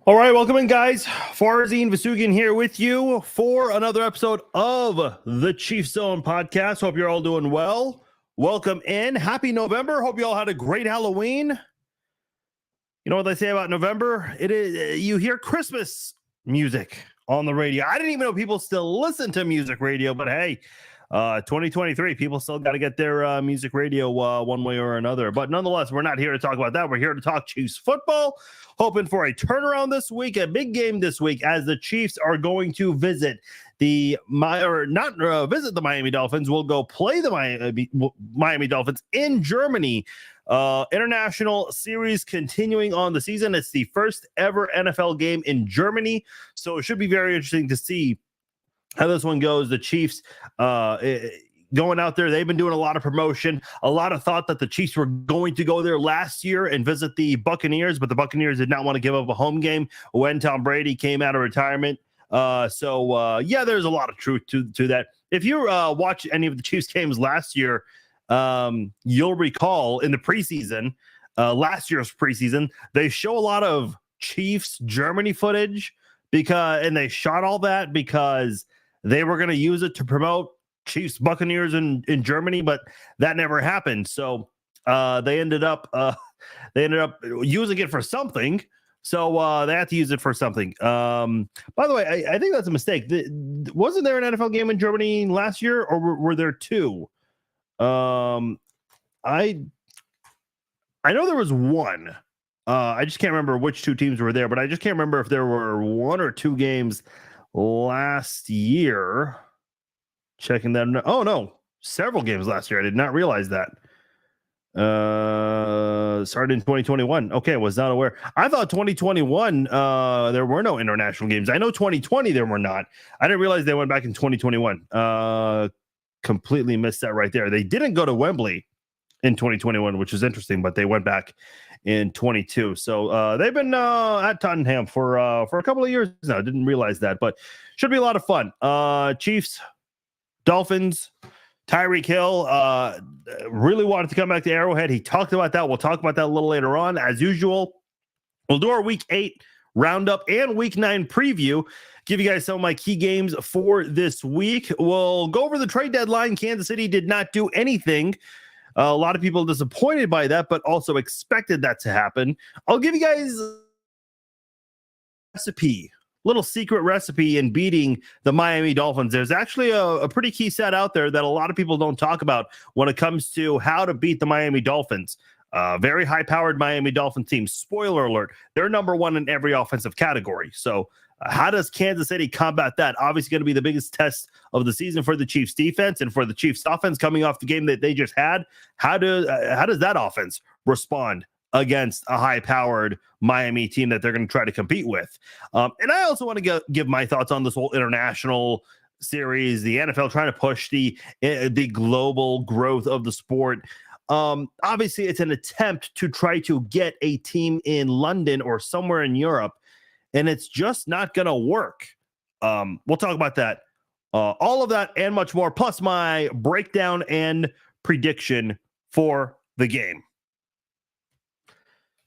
All right, welcome in, guys. Farzine Vasugian here with you for another episode of the Chief Zone podcast. Hope you're all doing well. Welcome in. Happy November. Hope you all had a great Halloween. You know what they say about November? It is you hear Christmas music on the radio. I didn't even know people still listen to music radio, but hey, 2023, people still got to get their music radio one way or another. But nonetheless, we're not here to talk about that. We're here to talk Chiefs football, hoping for a turnaround this week, a big game this week, as the Chiefs are going to visit the Miami Dolphins. We'll go play the Miami Dolphins in Germany. International series continuing on the season. It's the first ever NFL game in Germany, so it should be very interesting to see how this one goes. The Chiefs going out there, they've been doing a lot of promotion. A lot of thought that the Chiefs were going to go there last year and visit the Buccaneers, but the Buccaneers did not want to give up a home game when Tom Brady came out of retirement. Yeah, there's a lot of truth to that. If you watch any of the Chiefs games last year, you'll recall in the preseason, last year's preseason, they show a lot of Chiefs Germany footage and they shot all that because they were going to use it to promote Chiefs Buccaneers in Germany, but that never happened. So they ended up using it for something. So they had to use it for something. By the way, I think that's a mistake. Wasn't there an NFL game in Germany last year, or were there two? I know there was one. I just can't remember which two teams were there, but I just can't remember if there were one or two games last year. Checking that. Oh, no. Several games last year. I did not realize that. Started in 2021. Okay, was not aware. I thought 2021 there were no international games. I know 2020 there were not. I didn't realize they went back in 2021. Completely missed that right there. They didn't go to Wembley in 2021, which is interesting, but they went back in 22. So they've been at Tottenham for a couple of years now. Didn't realize that, but should be a lot of fun. Chiefs, Dolphins, Tyreek Hill really wanted to come back to Arrowhead. He talked about that. We'll talk about that a little later on. As usual, we'll do our Week 8 roundup and Week 9 preview. Give you guys some of my key games for this week. We'll go over the trade deadline. Kansas City did not do anything. A lot of people disappointed by that, but also expected that to happen. I'll give you guys a little secret recipe in beating the Miami Dolphins. There's actually a pretty key set out there that a lot of people don't talk about when it comes to how to beat the Miami Dolphins. Very high-powered Miami Dolphins team. Spoiler alert, they're number one in every offensive category. So how does Kansas City combat that? Obviously going to be the biggest test of the season for the Chiefs defense and for the Chiefs offense coming off the game that they just had. How does that offense respond against a high-powered Miami team that they're going to try to compete with? And I also want to give my thoughts on this whole international series, the NFL trying to push the global growth of the sport. Obviously, it's an attempt to try to get a team in London or somewhere in Europe, and it's just not going to work. We'll talk about that. All of that and much more, plus my breakdown and prediction for the game.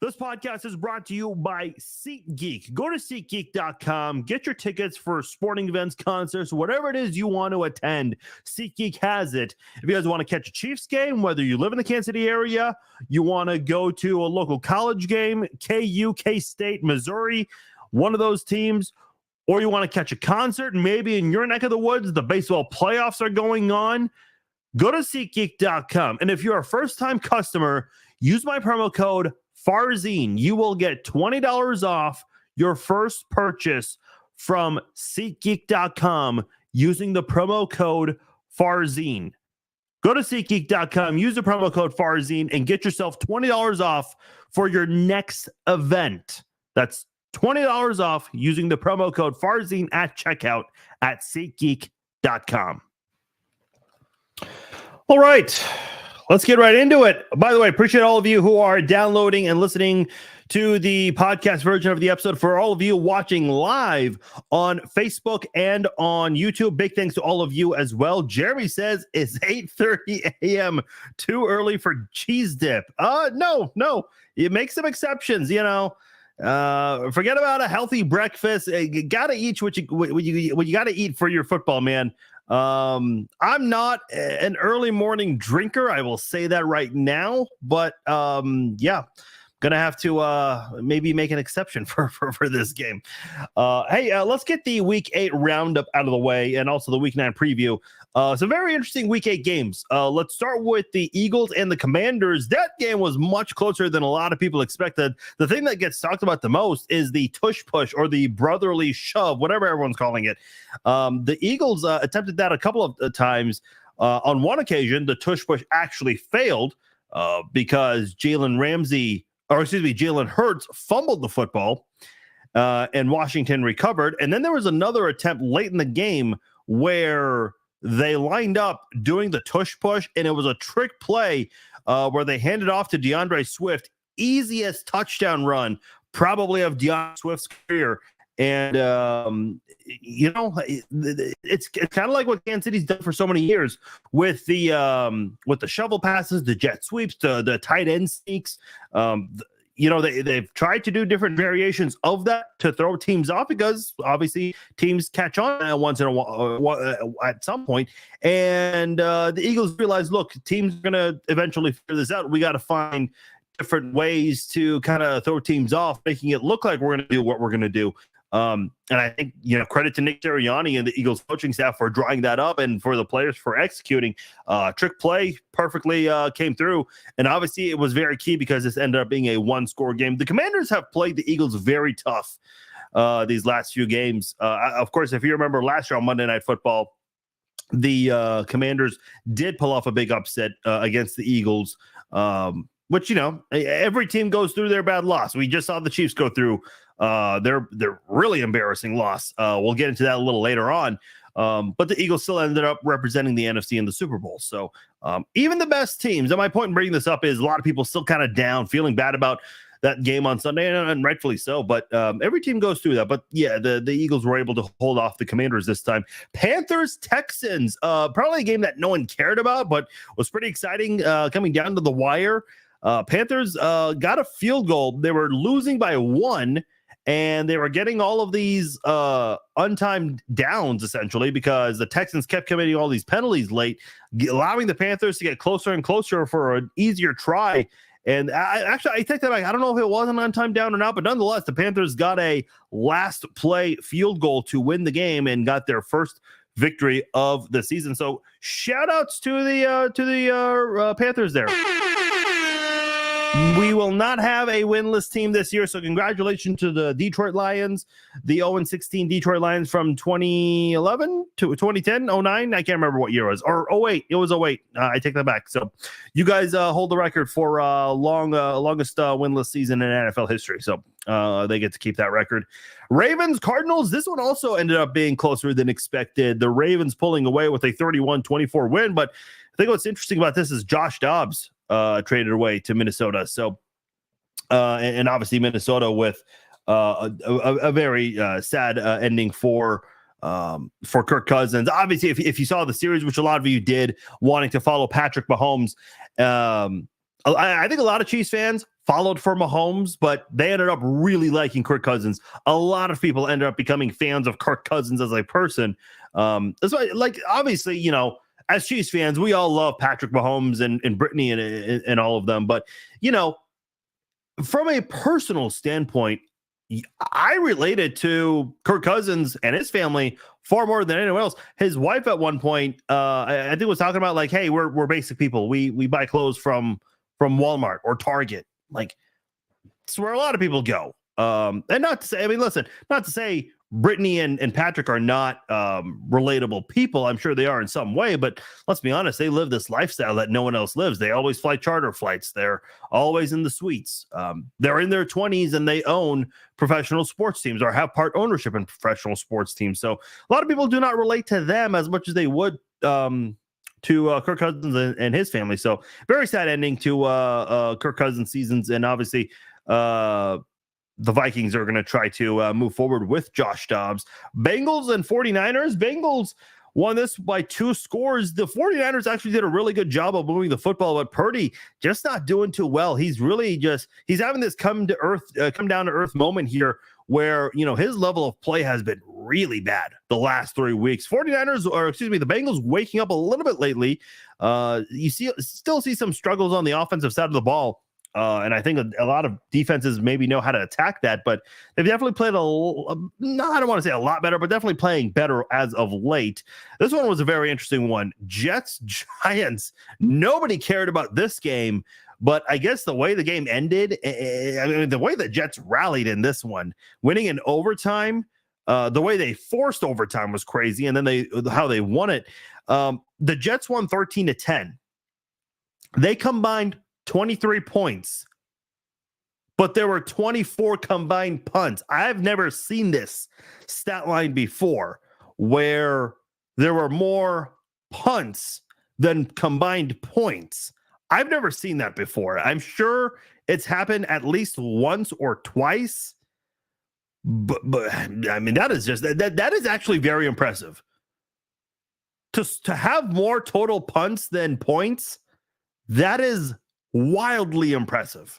This podcast is brought to you by SeatGeek. Go to SeatGeek.com. Get your tickets for sporting events, concerts, whatever it is you want to attend. SeatGeek has it. If you guys want to catch a Chiefs game, whether you live in the Kansas City area, you want to go to a local college game, KU, K-State, Missouri, one of those teams, or you want to catch a concert, maybe in your neck of the woods, the baseball playoffs are going on, go to SeatGeek.com. And if you're a first-time customer, use my promo code Farzine. You will get $20 off your first purchase from SeatGeek.com using the promo code Farzine. Go to SeatGeek.com, use the promo code Farzine, and get yourself $20 off for your next event. That's $20 off using the promo code Farzine at checkout at SeatGeek.com. All right. Let's get right into it. By the way, appreciate all of you who are downloading and listening to the podcast version of the episode. For all of you watching live on Facebook and on YouTube, big thanks to all of you as well. Jeremy says it's 8:30 a.m. too early for cheese dip. No. You make some exceptions, you know. Forget about a healthy breakfast. You gotta eat what you gotta eat for your football, man. I'm not an early morning drinker. I will say that right now, but yeah, gonna have to maybe make an exception for this game. Hey, let's get the week 8 roundup out of the way and also the week 9 preview. Some very interesting week 8 games. Let's start with the Eagles and the Commanders. That game was much closer than a lot of people expected. The thing that gets talked about the most is the tush push or the brotherly shove, whatever everyone's calling it. The Eagles attempted that a couple of times. On one occasion, the tush push actually failed because Jalen Hurts fumbled the football and Washington recovered. And then there was another attempt late in the game where they lined up doing the tush push, and it was a trick play where they handed off to DeAndre Swift. Easiest touchdown run probably of DeAndre Swift's career. And, it's kind of like what Kansas City's done for so many years with the shovel passes, the jet sweeps, the tight end sneaks. They've tried to do different variations of that to throw teams off because obviously teams catch on once in a while at some point. And the Eagles realize, look, teams are going to eventually figure this out. We got to find different ways to kind of throw teams off, making it look like we're going to do what we're going to do. And I think, credit to Nick Sirianni and the Eagles coaching staff for drawing that up and for the players for executing. Trick play perfectly came through. And obviously it was very key because this ended up being a 1-score game. The Commanders have played the Eagles very tough these last few games. Of course, if you remember last year on Monday Night Football, the Commanders did pull off a big upset against the Eagles, which, every team goes through their bad loss. We just saw the Chiefs go through their really embarrassing loss. We'll get into that a little later on. But the Eagles still ended up representing the NFC in the Super Bowl. So even the best teams, and my point in bringing this up is a lot of people still kind of down, feeling bad about that game on Sunday, and rightfully so. But every team goes through that. But yeah, the Eagles were able to hold off the Commanders this time. Panthers, Texans, probably a game that no one cared about, but was pretty exciting coming down to the wire. Panthers got a field goal. They were losing by 1. And they were getting all of these untimed downs, essentially, because the Texans kept committing all these penalties late, allowing the Panthers to get closer and closer for an easier try. And I take that back. I don't know if it was an untimed down or not, but nonetheless, the Panthers got a last play field goal to win the game and got their first victory of the season. So shout outs to the Panthers there. We will not have a winless team this year, so congratulations to the Detroit Lions, the 0-16 Detroit Lions from 2011 to 2010, 09. I can't remember what year it was, or 08. It was 08. I take that back. So you guys hold the record for longest winless season in NFL history. So they get to keep that record. Ravens, Cardinals, this one also ended up being closer than expected. The Ravens pulling away with a 31-24 win, but I think what's interesting about this is Josh Dobbs traded away to Minnesota. So, and obviously Minnesota with a very sad ending for Kirk Cousins. Obviously, if you saw the series, which a lot of you did, wanting to follow Patrick Mahomes, I think a lot of Chiefs fans followed for Mahomes, but they ended up really liking Kirk Cousins. A lot of people ended up becoming fans of Kirk Cousins as a person. That's why, obviously, as Chiefs fans, we all love Patrick Mahomes and Brittany and all of them. But, from a personal standpoint, I related to Kirk Cousins and his family far more than anyone else. His wife at one point, I think was talking about like, hey, we're basic people. We buy clothes from Walmart or Target. Like, it's where a lot of people go. And not to say, not to say Brittany and Patrick are not relatable people. I'm sure they are in some way, but let's be honest, they live this lifestyle that no one else lives. They always fly charter flights. They're always in the suites. They're in their 20s and they own professional sports teams or have part ownership in professional sports teams. So a lot of people do not relate to them as much as they would to Kirk Cousins and his family. So very sad ending to Kirk Cousins seasons. And obviously, the Vikings are going to try to move forward with Josh Dobbs. Bengals and 49ers. Bengals won this by 2 scores. The 49ers actually did a really good job of moving the football, but Purdy just not doing too well. He's really he's having this come down to earth moment here where, his level of play has been really bad the last 3 weeks. The Bengals waking up a little bit lately. You still see some struggles on the offensive side of the ball. And I think a lot of defenses maybe know how to attack that, but they've definitely played I don't want to say a lot better, but definitely playing better as of late. This one was a very interesting one. Jets, Giants. Nobody cared about this game, but I guess the way the game ended, the way the Jets rallied in this one, winning in overtime, the way they forced overtime was crazy, and then how they won it. The Jets won 13-10. They combined 23 points, but there were 24 combined punts. I've never seen this stat line before where there were more punts than combined points. I've never seen that before. I'm sure it's happened at least once or twice, but I mean, that is actually very impressive. To have more total punts than points, that is wildly impressive.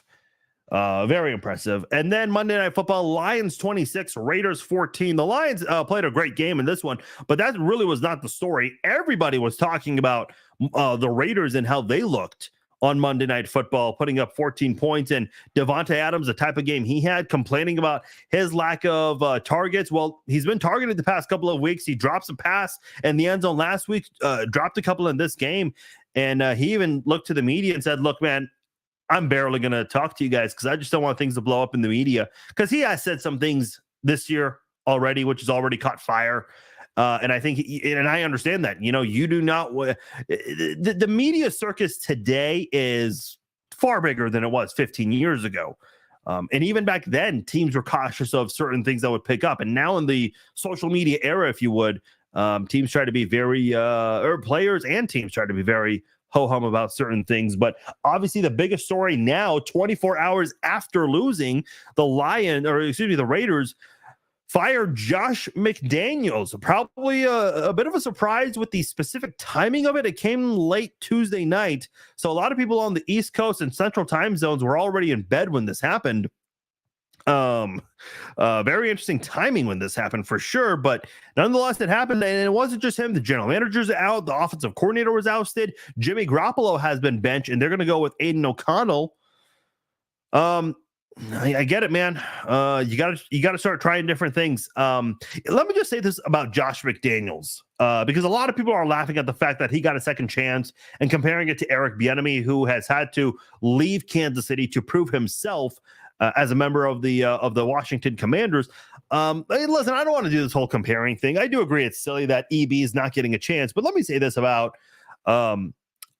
Very impressive. And then Monday Night Football, Lions 26, Raiders 14. The Lions played a great game in this one, but that really was not the story. Everybody was talking about the Raiders and how they looked on Monday Night Football, putting up 14 points. And Devontae Adams, the type of game he had, complaining about his lack of targets. Well, he's been targeted the past couple of weeks. He drops a pass in the end zone last week, dropped a couple in this game. And he even looked to the media and said, look, man, I'm barely going to talk to you guys because I just don't want things to blow up in the media. Because he has said some things this year already, which has already caught fire. And I think, and I understand that, you do not, the media circus today is far bigger than it was 15 years ago. And even back then, teams were cautious of certain things that would pick up. And now in the social media era, if you would, teams try to be very, or players and teams try to be very ho-hum about certain things. But obviously the biggest story now, 24 hours after losing, the Raiders fired Josh McDaniels. Probably a bit of a surprise with the specific timing of it. It came late Tuesday night. So a lot of people on the East Coast and Central time zones were already in bed when this happened. Very interesting timing when this happened for sure, but nonetheless it happened, and it wasn't just him. The general manager's out, the offensive coordinator was ousted, Jimmy Garoppolo has been benched, and they're going to go with Aiden O'Connell. I get it, man. You gotta start trying different things. Let me just say this about Josh McDaniels, because a lot of people are laughing at the fact that he got a second chance and comparing it to Eric Bieniemy, who has had to leave Kansas City to prove himself as a member of the Washington Commanders. Listen, I don't want to do this whole comparing thing. I do agree it's silly that EB is not getting a chance, but let me say this about Josh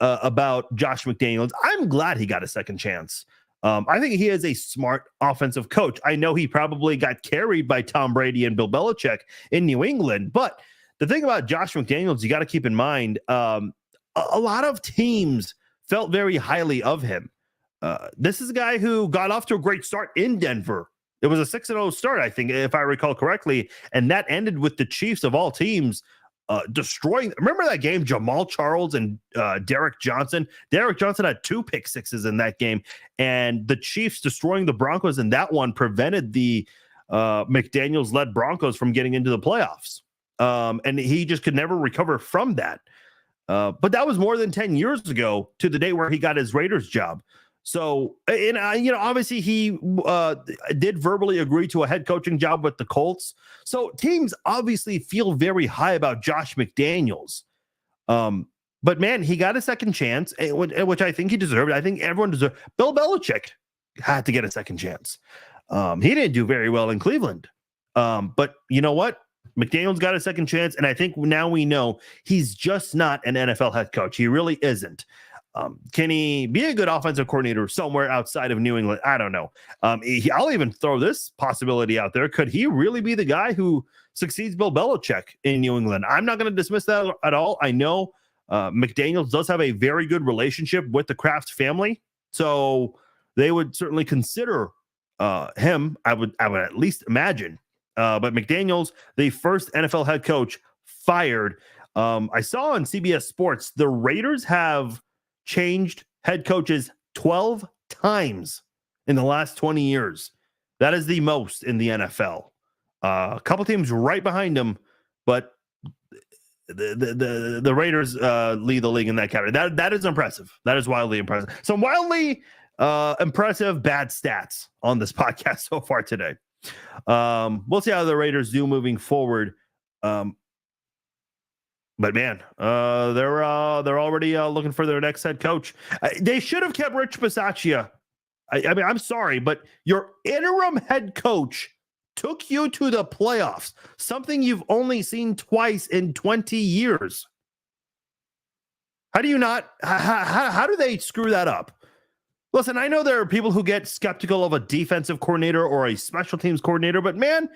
McDaniels. I'm glad he got a second chance. I think he is a smart offensive coach. I know he probably got carried by Tom Brady and Bill Belichick in New England, but the thing about Josh McDaniels, you got to keep in mind, a lot of teams felt very highly of him. This is a guy who got off to a great start in Denver. It was a 6-0 start, I think, if I recall correctly, and that ended with the Chiefs of all teams destroying. Remember that game, Jamal Charles and Derek Johnson? Derek Johnson had 2 pick sixes in that game, and the Chiefs destroying the Broncos in that one prevented the McDaniels-led Broncos from getting into the playoffs. And he just could never recover from that. But that was more than 10 years ago to the day where he got his Raiders job. So, and obviously he did verbally agree to a head coaching job with the Colts. So teams obviously feel very high about Josh McDaniels. But man, he got a second chance, which I think he deserved. I think everyone deserved. Bill Belichick had to get a second chance. He didn't do very well in Cleveland. But you know what? McDaniels got a second chance, and I think now we know he's just not an NFL head coach. He really isn't. Can he be a good offensive coordinator somewhere outside of New England? I don't know. I'll even throw this possibility out there. Could he really be the guy who succeeds Bill Belichick in New England? I'm not going to dismiss that at all. I know McDaniels does have a very good relationship with the Kraft family, so they would certainly consider him. I would at least imagine. But McDaniels, the first NFL head coach fired I saw on CBS Sports the Raiders have changed head coaches 12 times in the last 20 years. That is the most in the NFL. A couple teams right behind them, but the Raiders lead the league in that category. That is impressive. That is wildly impressive. Some wildly impressive bad stats on this podcast so far today. We'll see how the Raiders do moving forward. But man, they're already looking for their next head coach. They should have kept Rich Bisaccia. I mean, I'm sorry, but your interim head coach took you to the playoffs, something you've only seen twice in 20 years. How do you not? How do they screw that up? Listen, I know there are people who get skeptical of a defensive coordinator or a special teams coordinator, but man,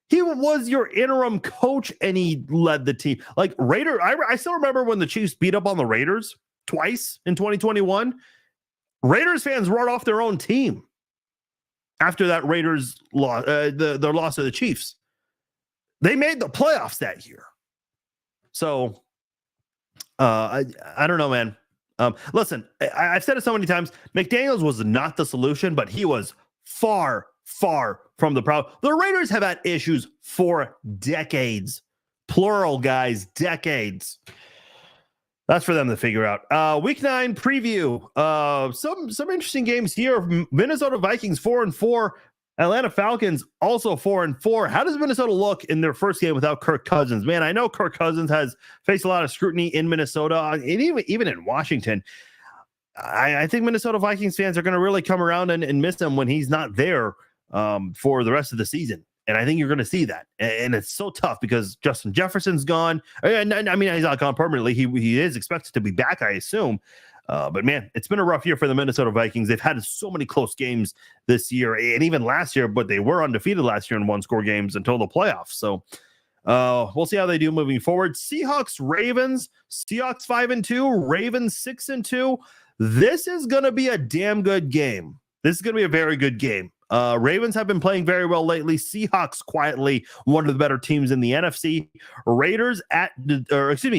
he was your interim coach and he led the team. Like Raider, I still remember when the Chiefs beat up on the Raiders twice in 2021. Raiders fans wrote off their own team after that Raiders loss, their loss to the Chiefs. They made the playoffs that year. So I don't know, man. Listen, I've said it so many times. McDaniels was not the solution, but he was far, far from the problem. The Raiders have had issues for decades. Plural, guys, decades. That's for them to figure out. Week 9 preview. Some interesting games here. Minnesota Vikings 4-4. Atlanta Falcons also 4-4. How does Minnesota look in their first game without Kirk Cousins? Man, I know Kirk Cousins has faced a lot of scrutiny in Minnesota and even in Washington. I think Minnesota Vikings fans are going to really come around and miss him when he's not there for the rest of the season. And I think you're going to see that. And it's so tough because Justin Jefferson's gone. I mean, he's not gone permanently. He is expected to be back, I assume. But man, it's been a rough year for the Minnesota Vikings. They've had so many close games this year and even last year, but they were undefeated last year in one-score games until the playoffs. So we'll see how they do moving forward. Seahawks, Ravens, Seahawks 5-2, Ravens 6-2. This is going to be a damn good game. This is going to be a very good game. Ravens have been playing very well lately. Seahawks quietly one of the better teams in the NFC.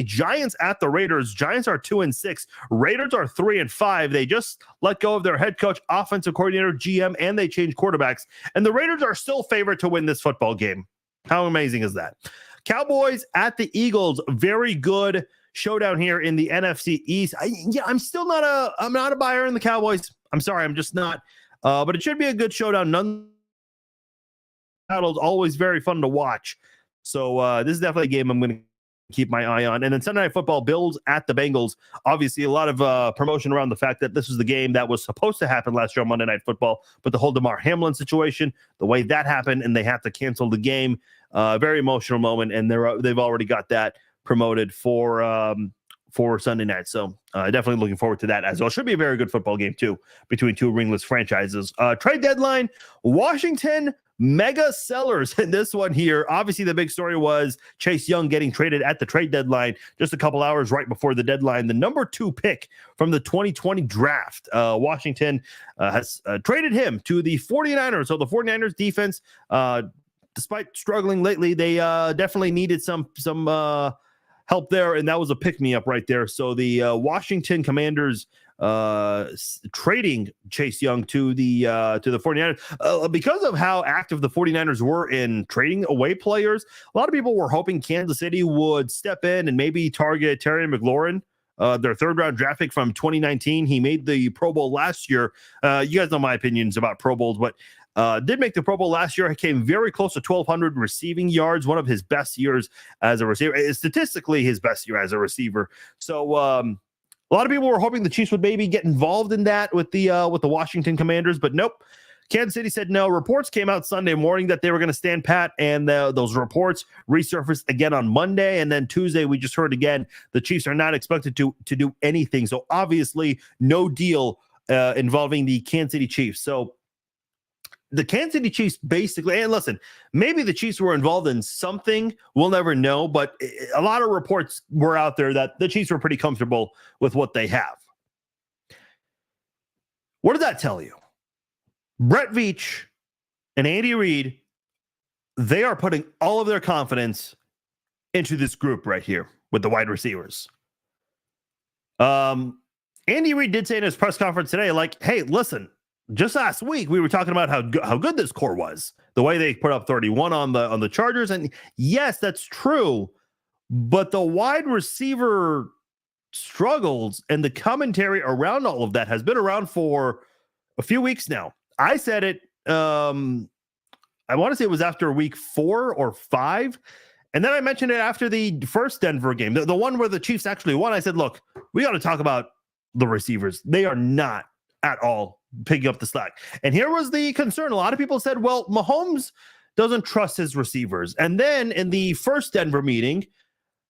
Giants at the Raiders. Giants are 2-6. Raiders are 3-5. They just let go of their head coach, offensive coordinator, GM, and they changed quarterbacks. And the Raiders are still favored to win this football game. How amazing is that? Cowboys at the Eagles. Very good showdown here in the NFC East. I'm not a buyer in the Cowboys. I'm sorry, I'm just not. But it should be a good showdown. None battles always very fun to watch. So this is definitely a game I'm going to keep my eye on. And then Sunday Night Football, Bills at the Bengals. Obviously, a lot of promotion around the fact that this was the game that was supposed to happen last year on Monday Night Football, but the whole DeMar Hamlin situation, the way that happened, and they have to cancel the game. Very emotional moment, and they've already got that promoted for Sunday night. So definitely looking forward to that as well. Should be a very good football game too between two ringless franchises. Trade deadline, Washington mega sellers in this one here. Obviously the big story was Chase Young getting traded at the trade deadline just a couple hours right before the deadline. The number 2 pick from the 2020 draft. Washington has traded him to the 49ers. So the 49ers defense, despite struggling lately, they definitely needed some help there, and that was a pick-me-up right there. So the Washington Commanders trading Chase Young to the 49ers because of how active the 49ers were in trading away players. A lot of people were hoping Kansas City would step in and maybe target Terry McLaurin, their 3rd-round draft pick from 2019. He made the Pro Bowl last year. You guys know my opinions about Pro Bowls, but did make the Pro Bowl last year. He came very close to 1,200 receiving yards, one of his best years as a receiver. Statistically, his best year as a receiver. So a lot of people were hoping the Chiefs would maybe get involved in that with the Washington Commanders, but nope. Kansas City said no. Reports came out Sunday morning that they were going to stand pat, and those reports resurfaced again on Monday, and then Tuesday we just heard again the Chiefs are not expected to do anything. So obviously no deal involving the Kansas City Chiefs. So the Kansas City Chiefs basically, and listen, maybe the Chiefs were involved in something. We'll never know, but a lot of reports were out there that the Chiefs were pretty comfortable with what they have. What does that tell you? Brett Veach and Andy Reid, they are putting all of their confidence into this group right here with the wide receivers. Andy Reid did say in his press conference today, like, hey, listen, just last week we were talking about how good this core was, the way they put up 31 on the Chargers, and yes, that's true, but the wide receiver struggles and the commentary around all of that has been around for a few weeks now. I said it, I want to say it was after week 4 or 5. And then I mentioned it after the first Denver game, the one where the Chiefs actually won. I said, look, we got to talk about the receivers. They are not at all picking up the slack. And here was the concern. A lot of people said, well, Mahomes doesn't trust his receivers. And then in the first Denver meeting,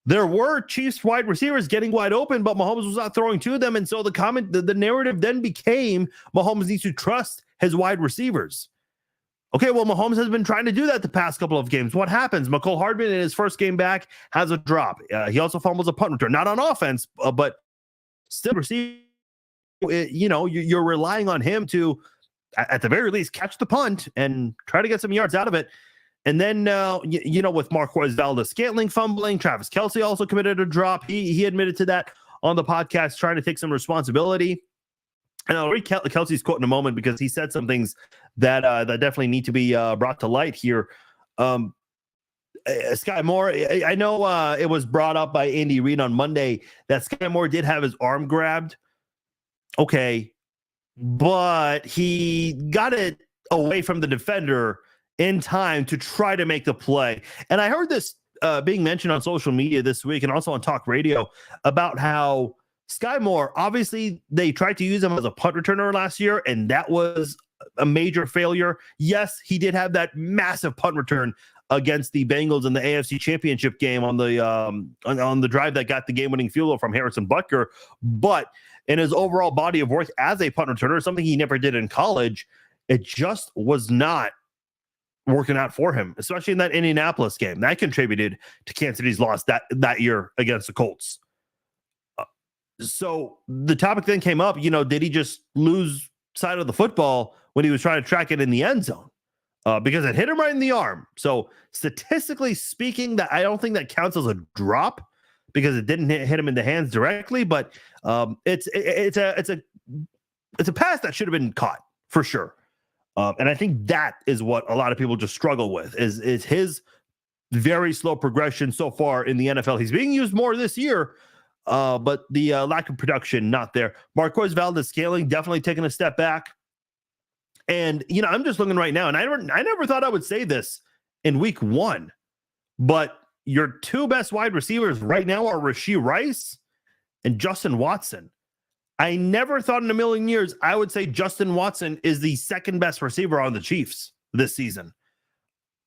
there were Chiefs wide receivers getting wide open, but Mahomes was not throwing to them. And so the narrative then became Mahomes needs to trust his wide receivers. Okay, well, Mahomes has been trying to do that the past couple of games. What happens? McCole Hardman in his first game back has a drop. He also fumbles a punt return, not on offense, but still receive. You're relying on him to, at the very least, catch the punt and try to get some yards out of it. And then, with Marquez Valdes-Scantling fumbling, Travis Kelce also committed a drop. He admitted to that on the podcast, trying to take some responsibility. And I'll read Kelsey's quote in a moment because he said some things that definitely need to be brought to light here. Sky Moore, I know it was brought up by Andy Reid on Monday that Sky Moore did have his arm grabbed. Okay, but he got it away from the defender in time to try to make the play. And I heard this being mentioned on social media this week and also on talk radio about how Sky Moore, obviously, they tried to use him as a punt returner last year, and that was a major failure. Yes, he did have that massive punt return against the Bengals in the AFC Championship game on the drive that got the game-winning field goal from Harrison Butker. But in his overall body of work as a punt returner, something he never did in college, it just was not working out for him, especially in that Indianapolis game. That contributed to Kansas City's loss that year against the Colts. So the topic then came up, did he just lose sight of the football when he was trying to track it in the end zone? Because it hit him right in the arm. So statistically speaking, that I don't think that counts as a drop because it didn't hit him in the hands directly, but it's a pass that should have been caught for sure. And I think that is what a lot of people just struggle with is his very slow progression so far in the NFL. He's being used more this year, but the lack of production not there. Marquez Valdes-Scantling definitely taking a step back. And, I'm just looking right now, and I never thought I would say this in week 1, but your two best wide receivers right now are Rashee Rice and Justin Watson. I never thought in a million years I would say Justin Watson is the second best receiver on the Chiefs this season.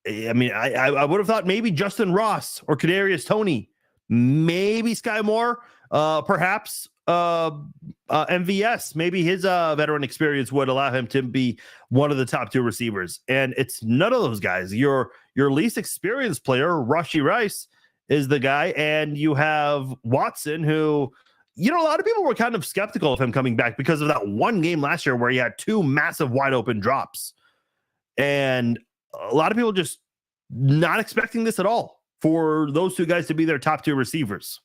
I mean, I would have thought maybe Justin Ross or Kadarius Toney, maybe Sky Moore, perhaps MVS. Maybe his veteran experience would allow him to be one of the top 2 receivers. And it's none of those guys. Your least experienced player, Rashee Rice, is the guy. And you have Watson, who, a lot of people were kind of skeptical of him coming back because of that one game last year where he had 2 massive wide open drops. And a lot of people just not expecting this at all for those 2 guys to be their top 2 receivers.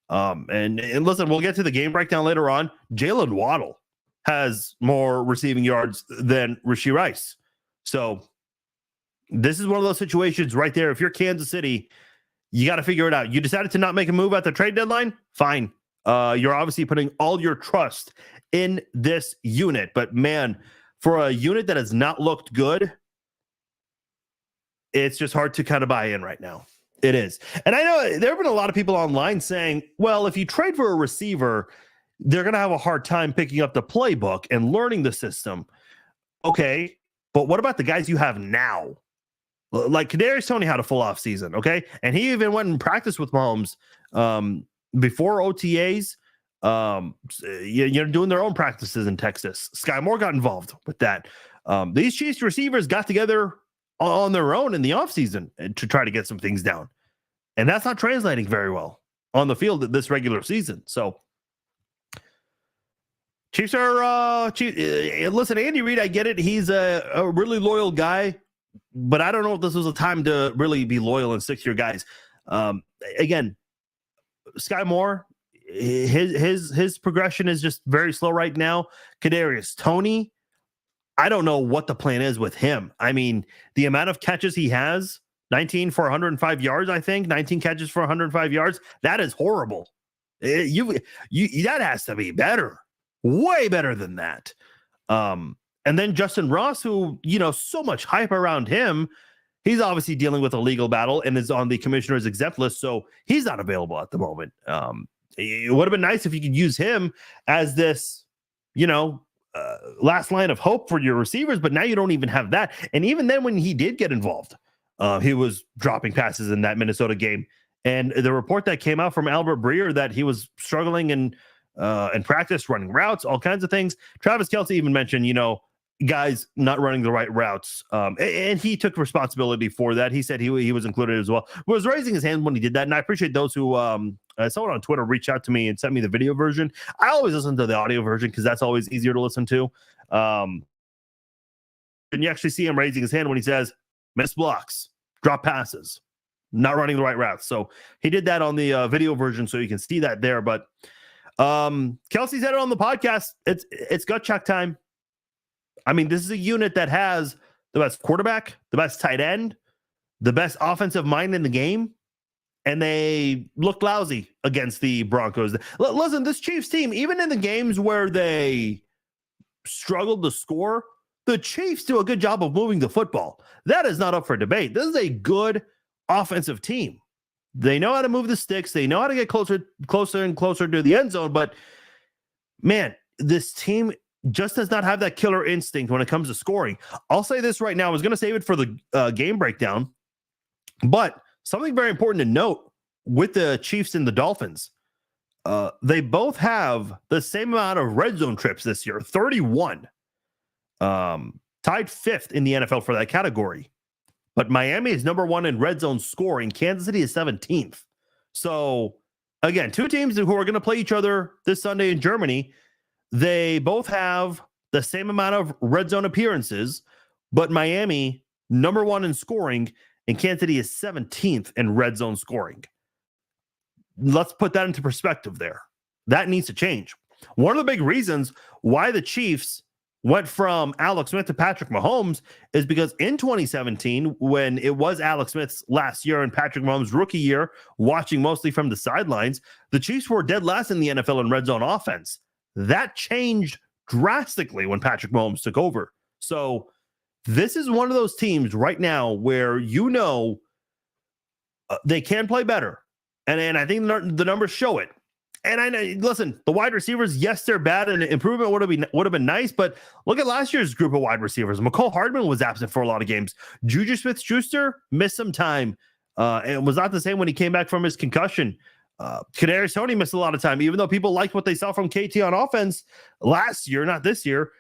And listen, we'll get to the game breakdown later on. Jalen Waddle has more receiving yards than Rashee Rice. So this is one of those situations right there. If you're Kansas City, you got to figure it out. You decided to not make a move at the trade deadline? Fine. You're obviously putting all your trust in this unit. But man, for a unit that has not looked good, it's just hard to kind of buy in right now. It is. And I know there have been a lot of people online saying, well, if you trade for a receiver, they're going to have a hard time picking up the playbook and learning the system. Okay, but what about the guys you have now? Like Kadarius Toney had a full off season, okay? And he even went and practiced with Mahomes before OTAs. Doing their own practices in Texas. Sky Moore got involved with that. These Chiefs receivers got together on their own in the offseason to try to get some things down. And that's not translating very well on the field this regular season. So Chiefs are listen, Andy Reid, I get it. He's a really loyal guy, but I don't know if this was a time to really be loyal and stick to your guys. Again, Sky Moore, his progression is just very slow right now. Kadarius Toney, I don't know what the plan is with him. I mean, the amount of catches he has, 19 for 105 yards, I think, 19 catches for 105 yards, that is horrible. That has to be better, way better than that. And then Justin Ross, who, so much hype around him, he's obviously dealing with a legal battle and is on the commissioner's exempt list, so he's not available at the moment. It would have been nice if you could use him as this, last line of hope for your receivers, but now you don't even have that. And even then, when he did get involved, he was dropping passes in that Minnesota game. And the report that came out from Albert Breer that he was struggling in practice, running routes, all kinds of things. Travis Kelce even mentioned, guys not running the right routes. And he took responsibility for that. He said he was included as well. He was raising his hand when he did that. And I appreciate those who, I saw it on Twitter, reach out to me and sent me the video version. I always listen to the audio version because that's always easier to listen to. And you actually see him raising his hand when he says, miss blocks, drop passes, not running the right routes. So he did that on the video version, so you can see that there. But Kelsey said it on the podcast. It's gut check time. I mean, this is a unit that has the best quarterback, the best tight end, the best offensive mind in the game, and they looked lousy against the Broncos. Listen, this Chiefs team, even in the games where they struggled to score, the Chiefs do a good job of moving the football. That is not up for debate. This is a good offensive team. They know how to move the sticks. They know how to get closer and closer to the end zone. But, man, this team just does not have that killer instinct when it comes to scoring. I'll say this right now. I was going to save it for the game breakdown. But something very important to note with the Chiefs and the Dolphins, they both have the same amount of red zone trips this year, 31. Tied fifth in the NFL for that category. But Miami is number one in red zone scoring. Kansas City is 17th. So, again, two teams who are going to play each other this Sunday in Germany. They both have the same amount of red zone appearances, but Miami, number one in scoring, and Kansas City is 17th in red zone scoring. Let's put that into perspective there. That needs to change. One of the big reasons why the Chiefs went from Alex Smith to Patrick Mahomes is because in 2017, when it was Alex Smith's last year and Patrick Mahomes' rookie year, watching mostly from the sidelines, the Chiefs were dead last in the NFL in red zone offense. That changed drastically when Patrick Mahomes took over. So this is one of those teams right now where they can play better. And I think the numbers show it. And I know, listen, the wide receivers, yes, they're bad, and improvement would have been nice. But look at last year's group of wide receivers. McCole Hardman was absent for a lot of games. Juju Smith-Schuster missed some time, and was not the same when he came back from his concussion. Kadarius Toney missed a lot of time, even though people liked what they saw from KT on offense last year, not this year.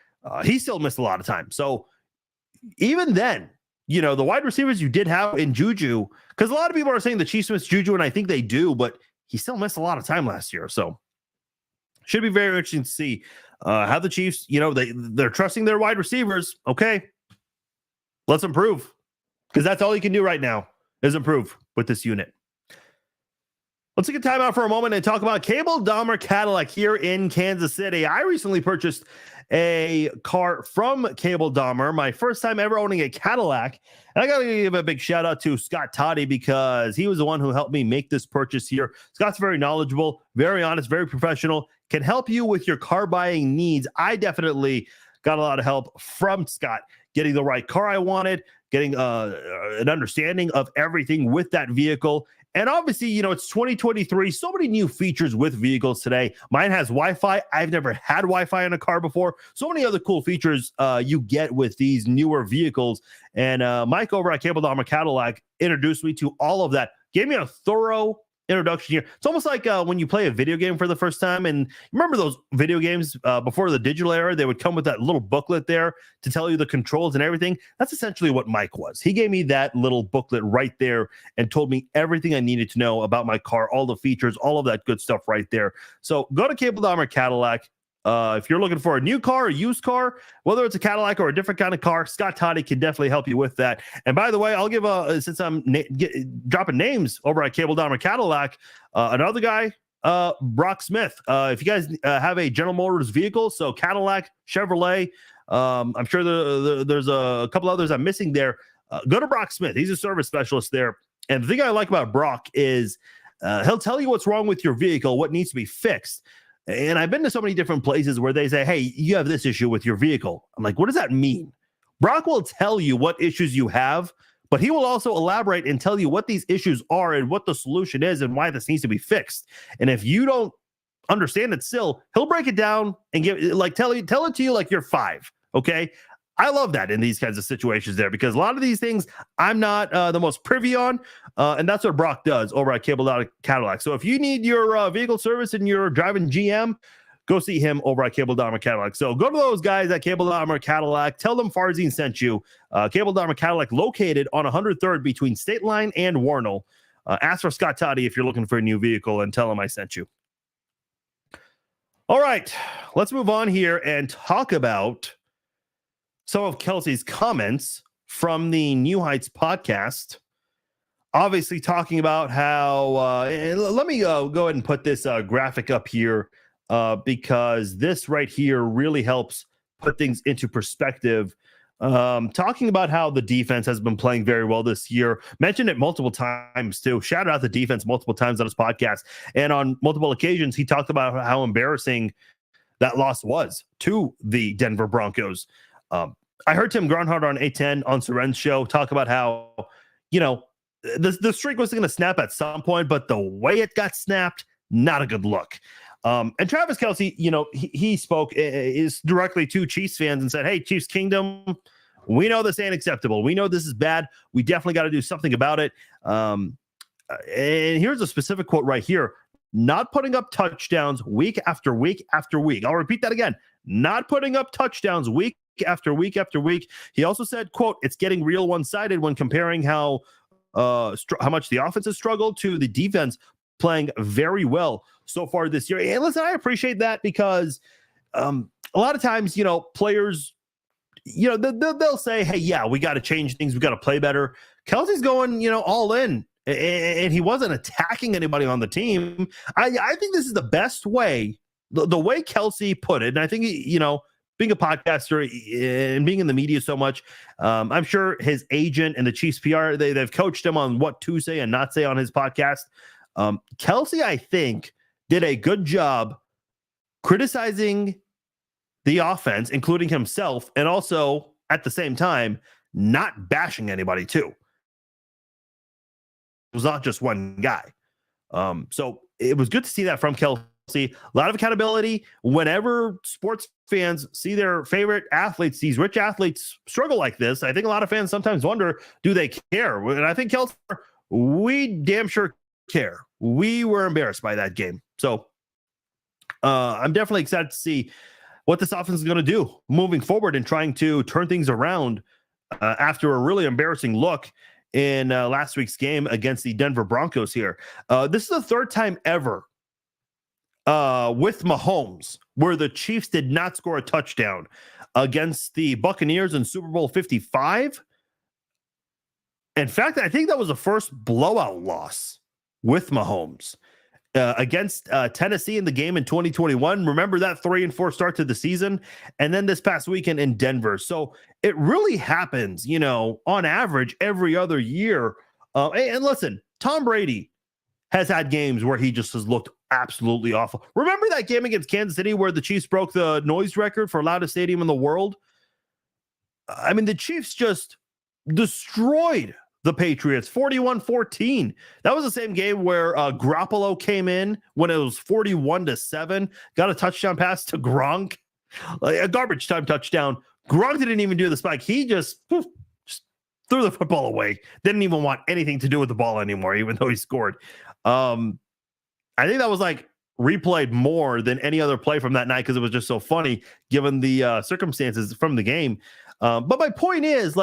He still missed a lot of time. So even then, the wide receivers you did have in Juju, because a lot of people are saying the Chiefs miss Juju, and I think they do, but he still missed a lot of time last year. So should be very interesting to see how the Chiefs, they're trusting their wide receivers. Okay, let's improve, because that's all you can do right now is improve with this unit. Let's take a time out for a moment and talk about Cable Dahmer Cadillac here in Kansas City. I recently purchased a car from Cable Dahmer, my first time ever owning a Cadillac. And I got to give a big shout out to Scott Toddy, because he was the one who helped me make this purchase here. Scott's very knowledgeable, very honest, very professional, can help you with your car buying needs. I definitely got a lot of help from Scott getting the right car I wanted, getting an understanding of everything with that vehicle. And obviously, it's 2023. So many new features with vehicles today. Mine has Wi-Fi. I've never had Wi-Fi in a car before. So many other cool features you get with these newer vehicles. And Mike over at Cable Dahmer Cadillac introduced me to all of that. Gave me a thorough introduction here. It's almost like when you play a video game for the first time, and remember those video games before the digital era, they would come with that little booklet there to tell you the controls and everything. That's essentially what Mike was. He gave me that little booklet right there and told me everything I needed to know about my car, all the features, all of that good stuff right there. So go to Cable Dahmer Cadillac. If you're looking for a new car, a used car, whether it's a Cadillac or a different kind of car, Scott Toddy can definitely help you with that. And by the way, I'll give since I'm dropping names over at Cable Dahmer Cadillac, another guy, Brock Smith. If you guys have a General Motors vehicle, so Cadillac, Chevrolet, I'm sure there's a couple others I'm missing there. Go to Brock Smith. He's a service specialist there. And the thing I like about Brock is he'll tell you what's wrong with your vehicle, what needs to be fixed. And I've been to so many different places where they say, hey, you have this issue with your vehicle. I'm like, what does that mean? Brock will tell you what issues you have, but he will also elaborate and tell you what these issues are and what the solution is and why this needs to be fixed. And if you don't understand it still, he'll break it down and tell it to you like you're 5. Okay. I love that in these kinds of situations there, because a lot of these things I'm not the most privy on. And that's what Brock does over at Cable Dahmer Cadillac. So if you need your vehicle service and you're driving GM, go see him over at Cable Dahmer Cadillac. So go to those guys at Cable Dahmer Cadillac. Tell them Farzine sent you. Cable Dahmer Cadillac, located on 103rd between State Line and Warnell. Ask for Scott Toddy if you're looking for a new vehicle and tell him I sent you. All right, let's move on here and talk about some of Kelsey's comments from the New Heights podcast. Obviously talking about how, let me go ahead and put this graphic up here because this right here really helps put things into perspective. Talking about how the defense has been playing very well this year. Mentioned it multiple times too. Shouted out the defense multiple times on his podcast. And on multiple occasions, he talked about how embarrassing that loss was to the Denver Broncos. I heard Tim Grunhard on A10 on Soren's show talk about how, the streak was going to snap at some point, but the way it got snapped, not a good look. And Travis Kelce, he spoke is directly to Chiefs fans and said, hey, Chiefs Kingdom, we know this ain't acceptable. We know this is bad. We definitely got to do something about it. And here's a specific quote right here. Not putting up touchdowns week after week after week. I'll repeat that again. Not putting up touchdowns week after week after week. He also said, quote, it's getting real one-sided when comparing how much the offense has struggled to the defense playing very well so far this year. And listen, I appreciate that because a lot of times, players, they'll say, hey, yeah, we got to change things. We got to play better. Kelsey's going, all in. And he wasn't attacking anybody on the team. I think this is the best way, the way Kelce put it. And I think, being a podcaster and being in the media so much, I'm sure his agent and the Chiefs PR, they've coached him on what to say and not say on his podcast. Kelce, I think, did a good job criticizing the offense, including himself, and also at the same time, not bashing anybody too. It was not just one guy. So it was good to see that from Kelce. A lot of accountability. Whenever sports fans see their favorite athletes, these rich athletes, struggle like this, I think a lot of fans sometimes wonder, do they care? And I think Kelce, we damn sure care. We were embarrassed by that game. So I'm definitely excited to see what this offense is going to do moving forward and trying to turn things around after a really embarrassing look in last week's game against the Denver Broncos here. This is the third time ever with Mahomes where the Chiefs did not score a touchdown against the Buccaneers in Super Bowl 55. In fact, I think that was the first blowout loss with Mahomes against Tennessee in the game in 2021. Remember that 3-4 start to the season, and then this past weekend in Denver. So it really happens, on average every other year. And listen, Tom Brady has had games where he just has looked absolutely awful. Remember that game against Kansas City where the Chiefs broke the noise record for loudest stadium in the world? I mean, the Chiefs just destroyed the Patriots 41-14. That was the same game where Garoppolo came in when it was 41-7, got a touchdown pass to Gronk, a garbage time touchdown. Gronk didn't even do the spike. He just threw the football away. Didn't even want anything to do with the ball anymore, even though he scored. I think that was replayed more than any other play from that night because it was just so funny given the circumstances from the game. But my point is,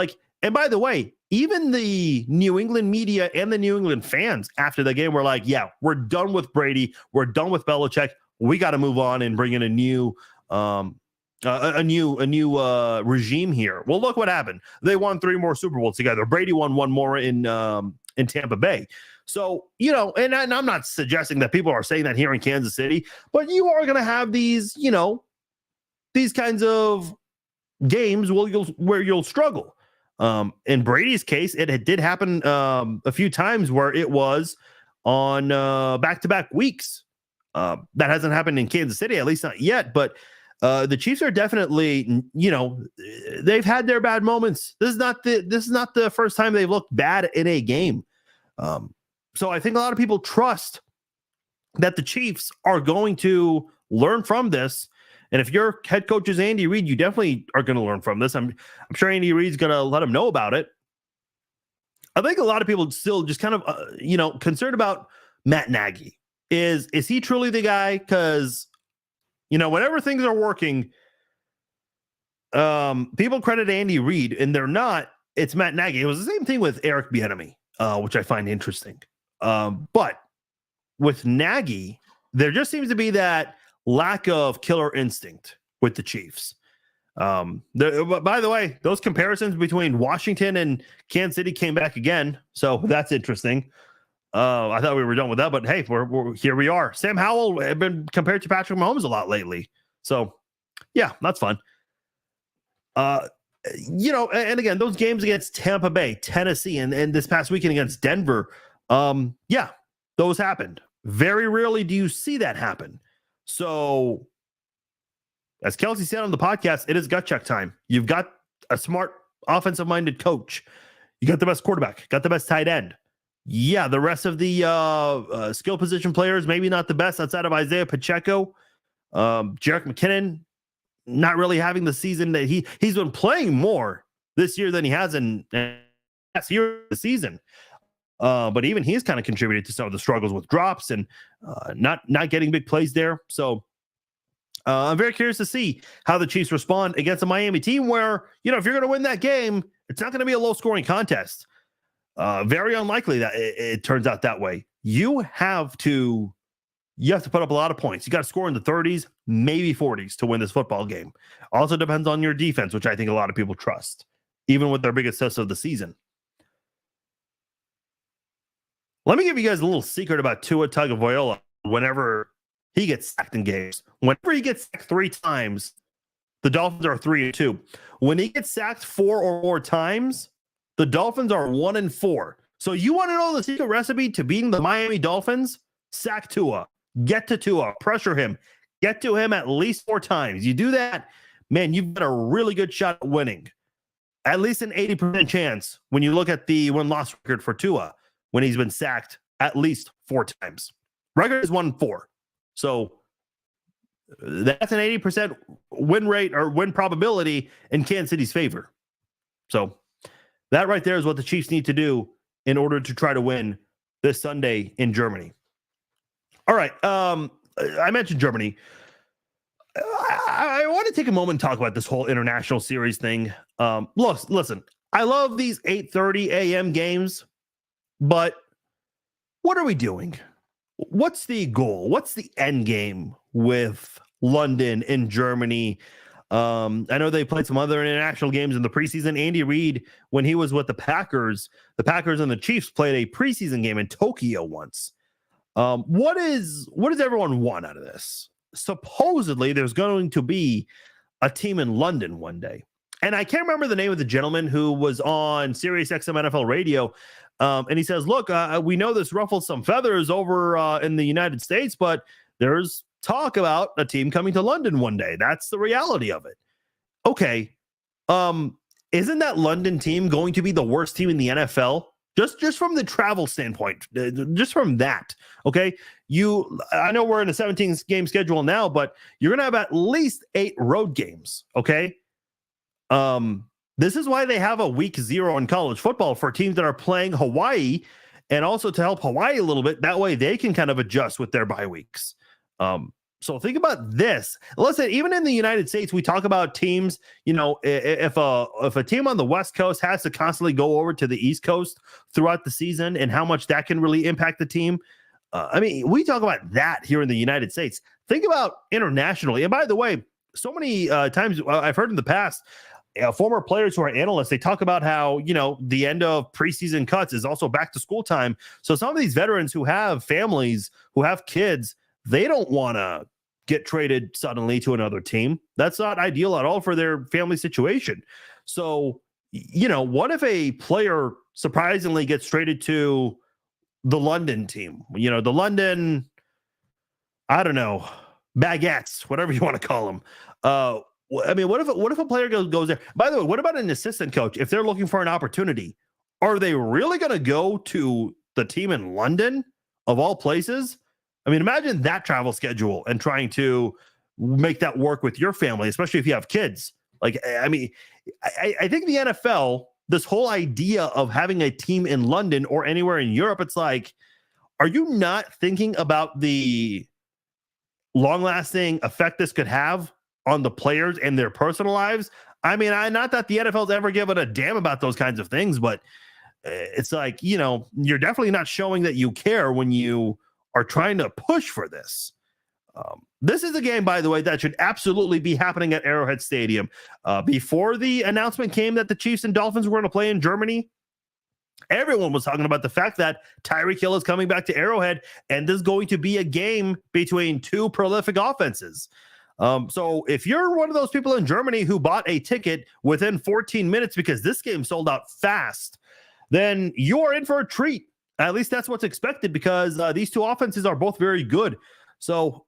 and by the way, even the New England media and the New England fans after the game were like, yeah, we're done with Brady. We're done with Belichick. We got to move on and bring in a new a new regime here. Well, look what happened. They won 3 more Super Bowls together. Brady won 1 more in Tampa Bay. So, and I'm not suggesting that people are saying that here in Kansas City, but you are going to have these, these kinds of games where you'll struggle. In Brady's case, it did happen a few times where it was on back-to-back weeks. That hasn't happened in Kansas City, at least not yet. But the Chiefs are definitely, they've had their bad moments. This is not the first time they've looked bad in a game. So I think a lot of people trust that the Chiefs are going to learn from this. And if your head coach is Andy Reid, you definitely are going to learn from this. I'm sure Andy Reid's going to let him know about it. I think a lot of people still just kind of, concerned about Matt Nagy. Is he truly the guy? Because, whenever things are working, people credit Andy Reid, and they're not. It's Matt Nagy. It was the same thing with Eric Bieniemy, which I find interesting. But with Nagy, there just seems to be that lack of killer instinct with the Chiefs. By the way, those comparisons between Washington and Kansas City came back again, so that's interesting. I thought we were done with that, but hey, we're here. We are. Sam Howell has been compared to Patrick Mahomes a lot lately, so yeah, that's fun. And again, those games against Tampa Bay, Tennessee, and this past weekend against Denver, yeah, those happened. Very rarely do you see that happen. So, as Kelsey said on the podcast, it is gut check time. You've got a smart, offensive-minded coach. You got the best quarterback, got the best tight end. Yeah, the rest of the skill position players, maybe not the best outside of Isaiah Pacheco. Jerick McKinnon, not really having the season that he's been playing more this year than he has in last year of the season. But even he's kind of contributed to some of the struggles with drops and not getting big plays there. So I'm very curious to see how the Chiefs respond against a Miami team where, if you're going to win that game, it's not going to be a low-scoring contest. Very unlikely that it turns out that way. You have to put up a lot of points. You got to score in the 30s, maybe 40s to win this football game. Also depends on your defense, which I think a lot of people trust, even with their biggest test of the season. Let me give you guys a little secret about Tua Tagovailoa whenever he gets sacked in games. Whenever he gets sacked 3 times, the Dolphins are 3-2. When he gets sacked 4 or more times, the Dolphins are 1-4. So you want to know the secret recipe to beating the Miami Dolphins? Sack Tua. Get to Tua. Pressure him. Get to him at least 4 times. You do that, man, you've got a really good shot at winning. At least an 80% chance when you look at the win-loss record for Tua when he's been sacked at least 4 times. Record is 1-4. So that's an 80% win rate or win probability in Kansas City's favor. So that right there is what the Chiefs need to do in order to try to win this Sunday in Germany. All right. I mentioned Germany. I want to take a moment and talk about this whole international series thing. Listen, I love these 8:30 a.m. games, but what are we doing? What's the goal? What's the end game with London and Germany? I know they played some other international games in the preseason. Andy Reid, when he was with the Packers and the Chiefs played a preseason game in Tokyo once. What does everyone want out of this? Supposedly, there's going to be a team in London one day. And I can't remember the name of the gentleman who was on Sirius XM NFL radio. And he says, look, we know this ruffles some feathers over in the United States, but there's talk about a team coming to London one day. That's the reality of it. Okay. Isn't that London team going to be the worst team in the NFL? Just from the travel standpoint, just from that. Okay. I know we're in a 17 game schedule now, but you're going to have at least 8 road games. Okay. This is why they have a week 0 in college football for teams that are playing Hawaii, and also to help Hawaii a little bit. That way they can kind of adjust with their bye weeks. So think about this. Listen, even in the United States, we talk about teams, if a team on the West Coast has to constantly go over to the East Coast throughout the season and how much that can really impact the team. We talk about that here in the United States. Think about internationally. And by the way, so many times I've heard in the past, former players who are analysts, they talk about how, the end of preseason cuts is also back to school time. So some of these veterans who have families, who have kids, they don't want to get traded suddenly to another team. That's not ideal at all for their family situation. So, what if a player surprisingly gets traded to the London team? The London, I don't know, baguettes, whatever you want to call them. What if a player goes there? By the way, what about an assistant coach? If they're looking for an opportunity, are they really going to go to the team in London of all places? I mean, imagine that travel schedule and trying to make that work with your family, especially if you have kids. Like, I mean, I think the NFL, this whole idea of having a team in London or anywhere in Europe, it's like, are you not thinking about the long-lasting effect this could have on the players and their personal lives? I mean, not that the NFL's ever given a damn about those kinds of things, but it's like, you're definitely not showing that you care when you are trying to push for this. This is a game, by the way, that should absolutely be happening at Arrowhead Stadium. Before the announcement came that the Chiefs and Dolphins were going to play in Germany, everyone was talking about the fact that Tyreek Hill is coming back to Arrowhead, and this is going to be a game between two prolific offenses. So if you're one of those people in Germany who bought a ticket within 14 minutes because this game sold out fast, then you are in for a treat. At least that's what's expected, because these two offenses are both very good. So,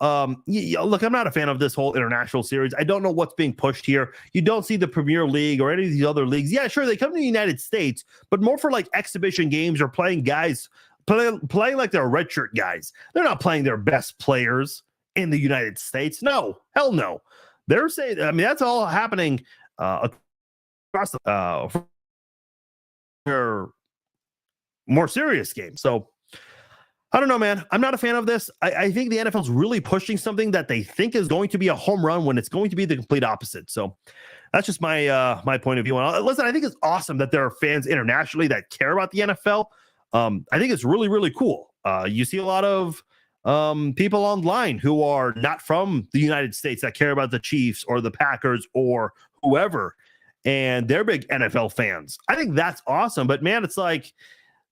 look, I'm not a fan of this whole international series. I don't know what's being pushed here. You don't see the Premier League or any of these other leagues. Yeah, sure, they come to the United States, but more for like exhibition games or playing guys, playing like they're redshirt guys. They're not playing their best players in the United States. No, hell no. They're saying, I mean, that's all happening across the more serious games. So, I don't know, man. I'm not a fan of this. I think the NFL's really pushing something that they think is going to be a home run when it's going to be the complete opposite. So that's just my my point of view. And listen, I think it's awesome that there are fans internationally that care about the NFL. I think it's really, really cool. You see a lot of people online who are not from the United States that care about the Chiefs or the Packers or whoever, and they're big NFL fans. I think that's awesome. But man, it's like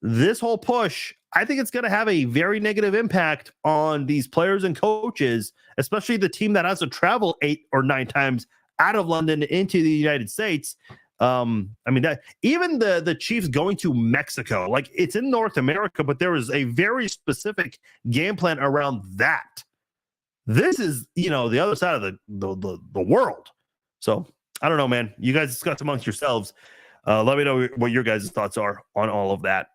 this whole push, I think it's going to have a very negative impact on these players and coaches, especially the team that has to travel 8 or 9 times out of London into the United States. I mean, that even the Chiefs going to Mexico, like, it's in North America, but there is a very specific game plan around that. This is, the other side of the world. So I don't know, man. You guys discuss amongst yourselves. Let me know what your guys' thoughts are on all of that.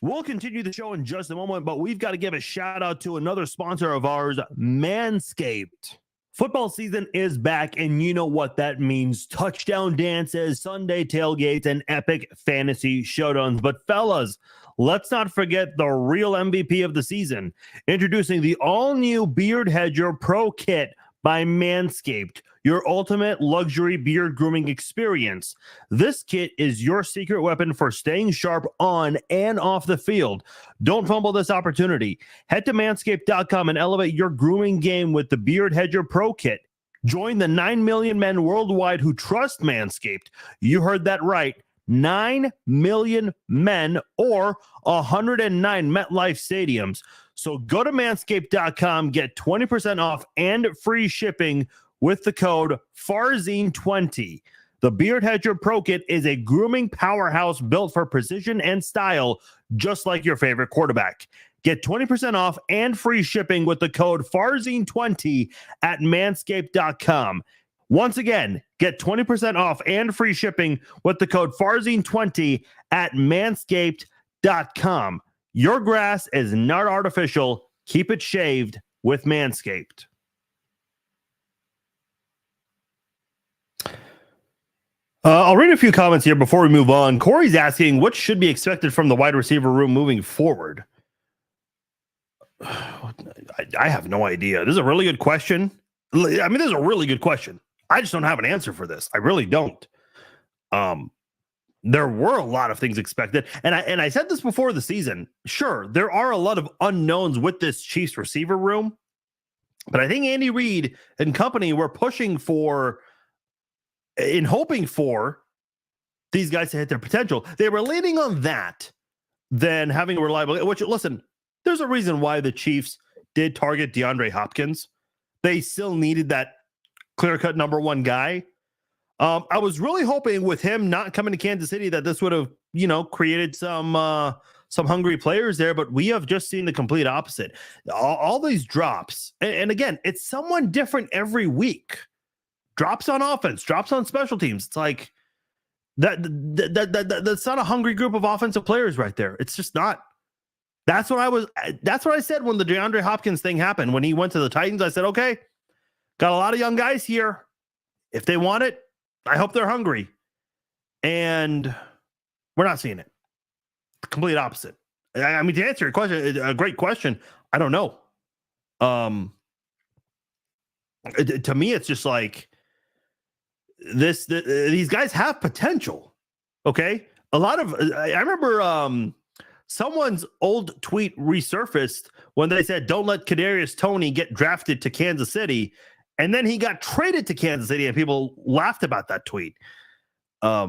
We'll continue the show in just a moment, but we've got to give a shout out to another sponsor of ours, Manscaped. Football season is back, and you know what that means. Touchdown dances, Sunday tailgates, and epic fantasy showdowns. But fellas, let's not forget the real MVP of the season. Introducing the all-new Beard Hedger Pro Kit by Manscaped, your ultimate luxury beard grooming experience. This kit is your secret weapon for staying sharp on and off the field. Don't fumble this opportunity. Head to manscaped.com and elevate your grooming game with the Beard Hedger Pro Kit. Join the 9 million men worldwide who trust Manscaped. You heard that right. 9 million men, or 109 MetLife stadiums. So go to manscaped.com, get 20% off and free shipping with the code FARZINE20. The Beard Hedger Pro Kit is a grooming powerhouse built for precision and style, just like your favorite quarterback. Get 20% off and free shipping with the code FARZINE20 at manscaped.com. Once again, get 20% off and free shipping with the code FARZINE20 at manscaped.com. Your grass is not artificial. Keep it shaved with Manscaped. I'll read a few comments here before we move on. Corey's asking, what should be expected from the wide receiver room moving forward? I have no idea. This is a really good question. I mean, this is a really good question. I just don't have an answer for this. I really don't. There were a lot of things expected. And I said this before the season. Sure, there are a lot of unknowns with this Chiefs receiver room. But I think Andy Reid and company were pushing for, in hoping for, these guys to hit their potential. They were leaning on that than having a reliable, which, listen, there's a reason why the Chiefs did target DeAndre Hopkins. They still needed that clear-cut number one guy. I was really hoping with him not coming to Kansas City that this would have, created some hungry players there, but we have just seen the complete opposite. All these drops, and again, it's someone different every week. Drops on offense, drops on special teams. It's like that's not a hungry group of offensive players right there. It's just not. That's what I said when the DeAndre Hopkins thing happened. When he went to the Titans, I said, okay, got a lot of young guys here. If they want it, I hope they're hungry. And we're not seeing it. The complete opposite. I mean, to answer your question, a great question. I don't know. To me, it's just like these guys have potential. Okay. A lot of, I remember someone's old tweet resurfaced when they said, don't let Kadarius Toney get drafted to Kansas City. And then he got traded to Kansas City, and people laughed about that tweet. I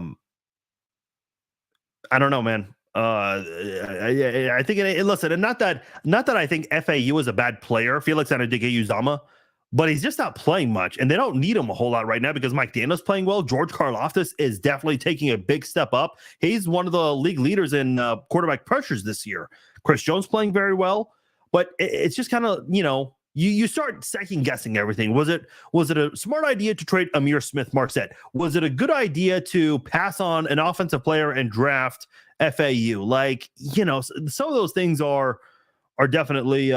don't know, man. I think listen, and not that I think FAU is a bad player, Felix Anudike-Uzomah, but he's just not playing much, and they don't need him a whole lot right now because Mike Daniel's playing well. George Karlaftis is definitely taking a big step up. He's one of the league leaders in quarterback pressures this year. Chris Jones playing very well, but it's just kind of, you start second guessing everything. Was it a smart idea to trade Amir Smith-Marset? Was it a good idea to pass on an offensive player and draft FAU? Like, some of those things are definitely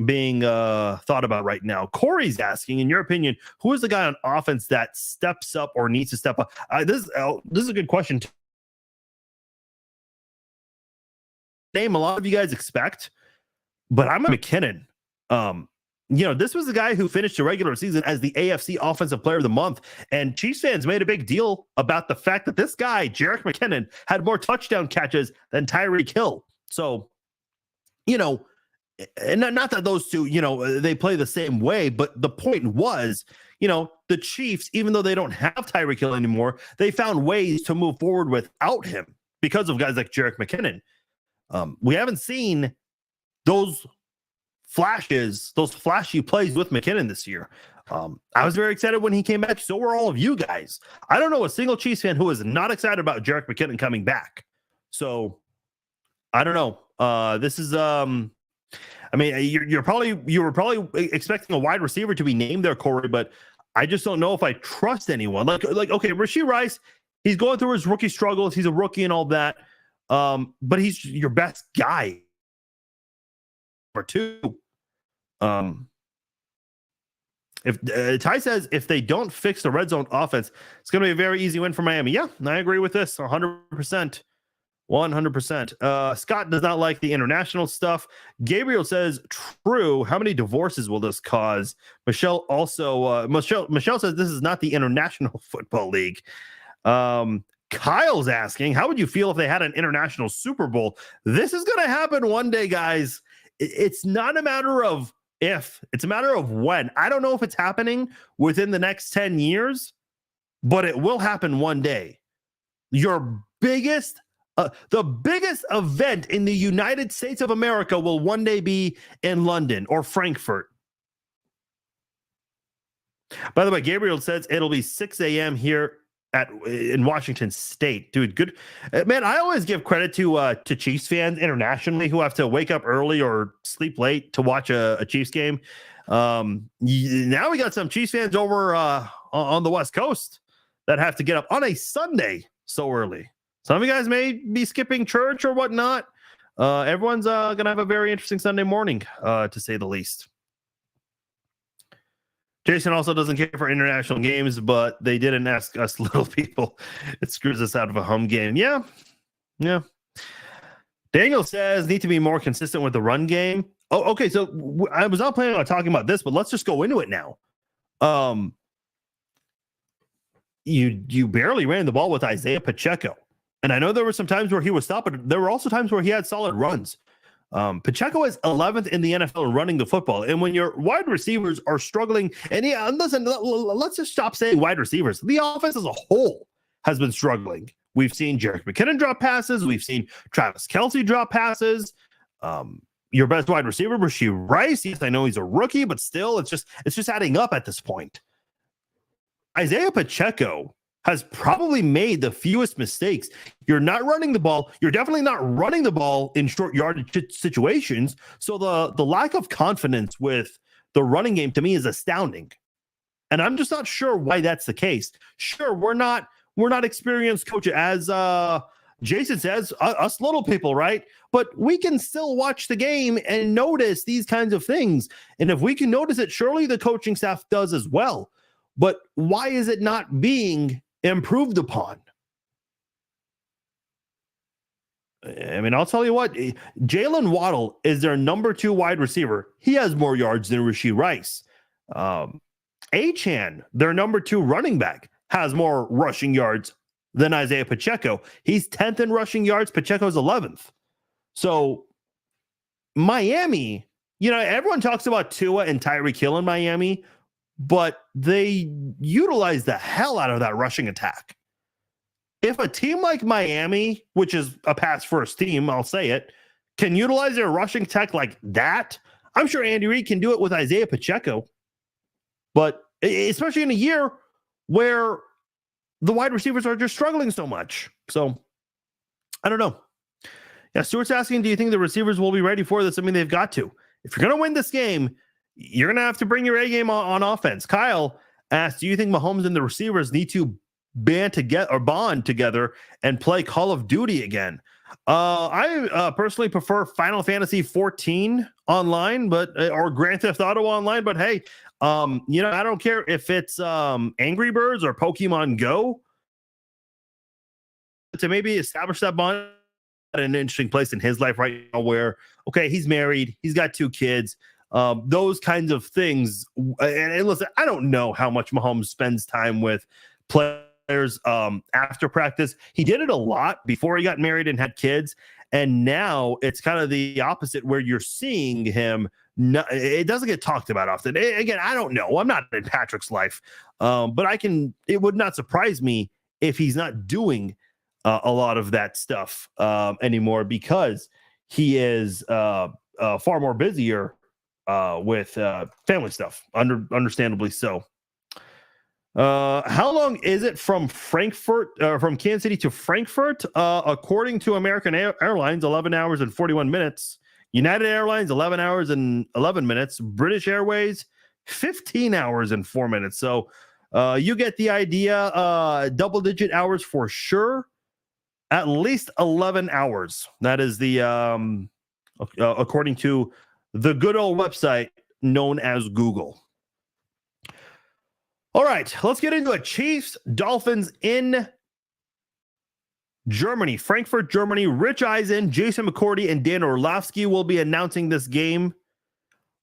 being thought about right now. Corey's asking, in your opinion, who is the guy on offense that steps up or needs to step up? This is a good question. Name a lot of you guys expect, but I'm a McKinnon. This was the guy who finished the regular season as the AFC Offensive Player of the Month, and Chiefs fans made a big deal about the fact that this guy, Jerick McKinnon, had more touchdown catches than Tyreek Hill. So, and not that those two, they play the same way, but the point was, the Chiefs, even though they don't have Tyreek Hill anymore, they found ways to move forward without him because of guys like Jerick McKinnon. We haven't seen those flashy plays with McKinnon this year. I was very excited when he came back. So were all of you guys. I don't know a single Chiefs fan who is not excited about Jerick McKinnon coming back. So I don't know. This is, I mean, you were probably expecting a wide receiver to be named there, Corey, but I just don't know if I trust anyone. Like, okay, Rashee Rice, he's going through his rookie struggles. He's a rookie and all that. But he's your best guy. Or two. If Ty says if they don't fix the red zone offense, it's going to be a very easy win for Miami. Yeah, I agree with this 100%. 100%. Scott does not like the international stuff. Gabriel says, true. How many divorces will this cause? Michelle also, Michelle says this is not the International Football League. Kyle's asking, how would you feel if they had an international Super Bowl? This is going to happen one day, guys. It's not a matter of if, it's a matter of when. I don't know if it's happening within the next 10 years, but it will happen one day. Your biggest, the biggest event in the United States of America will one day be in London or Frankfurt. By the way, Gabriel says it'll be 6 a.m. here in Washington State. Dude, good. Man, I always give credit to Chiefs fans internationally who have to wake up early or sleep late to watch a Chiefs game. Now we got some Chiefs fans over on the West Coast that have to get up on a Sunday so early. Some of you guys may be skipping church or whatnot. Everyone's going to have a very interesting Sunday morning, to say the least. Jason also doesn't care for international games, but they didn't ask us little people. It screws us out of a home game. Yeah. Daniel says need to be more consistent with the run game. Oh, okay. So I was not planning on talking about this, but let's just go into it now. You barely ran the ball with Isaiah Pacheco. And I know there were some times where he was stopped, but there were also times where he had solid runs. Pacheco is 11th in the NFL in running the football. And when your wide receivers are struggling, and yeah, listen, let's just stop saying wide receivers. The offense as a whole has been struggling. We've seen Jerick McKinnon drop passes. We've seen Travis Kelce drop passes. Your best wide receiver, Rashee Rice. Yes, I know he's a rookie, but still, it's just adding up at this point. Isaiah Pacheco has probably made the fewest mistakes. You're not running the ball. You're definitely not running the ball in short yardage situations. So the lack of confidence with the running game to me is astounding. And I'm just not sure why that's the case. Sure, we're not experienced coaches, as Jason says, us little people, right? But we can still watch the game and notice these kinds of things. And if we can notice it, surely the coaching staff does as well. But why is it not being improved upon? I mean, I'll tell you what, Jalen Waddle is their number 2 wide receiver. He has more yards than Rashee Rice. Achane, their number 2 running back, has more rushing yards than Isaiah Pacheco. He's 10th in rushing yards. Pacheco's 11th. So Miami, everyone talks about Tua and Tyreek Hill in Miami, but they utilize the hell out of that rushing attack. If a team like Miami, which is a pass-first team, I'll say it, can utilize their rushing attack like that, I'm sure Andy Reid can do it with Isaiah Pacheco. But especially in a year where the wide receivers are just struggling so much. So, I don't know. Yeah, Stuart's asking, do you think the receivers will be ready for this? I mean, they've got to. If you're going to win this game, you're going to have to bring your A game on offense. Kyle asked, do you think Mahomes and the receivers need to bond together and play Call of Duty again? I personally prefer Final Fantasy 14 online, or Grand Theft Auto online, but hey, I don't care if it's Angry Birds or Pokemon Go, to maybe establish that bond at an interesting place in his life right now where, okay, he's married, he's got 2 kids, those kinds of things. And listen, I don't know how much Mahomes spends time with players after practice. He did it a lot before he got married and had kids. And now it's kind of the opposite where you're seeing him. It doesn't get talked about often. Again, I don't know. I'm not in Patrick's life, but it would not surprise me if he's not doing a lot of that stuff anymore, because he is far more busier with family stuff, understandably so. How long is it from Kansas City to Frankfurt? According to American Airlines, 11 hours and 41 minutes. United Airlines, 11 hours and 11 minutes. British Airways, 15 hours and 4 minutes. So you get the idea. Double-digit hours for sure. At least 11 hours. That is the according to the good old website known as Google. All right, let's get into it. Chiefs, Dolphins in Germany, Frankfurt, Germany. Rich Eisen, Jason McCourty, and Dan Orlovsky will be announcing this game.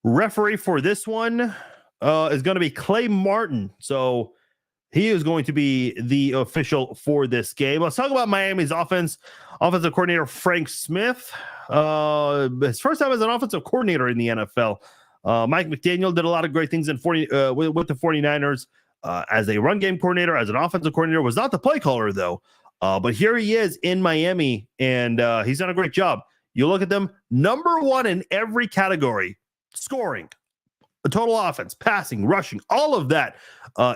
Referee for this one is going to be Clay Martin. So he is going to be the official for this game. Let's talk about Miami's offensive coordinator, Frank Smith. His first time as an offensive coordinator in the NFL. Mike McDaniel did a lot of great things with the 49ers as a run game coordinator, as an offensive coordinator. Was not the play caller, though. But here he is in Miami, and he's done a great job. You look at them, number 1 in every category: scoring, total offense, passing, rushing, all of that.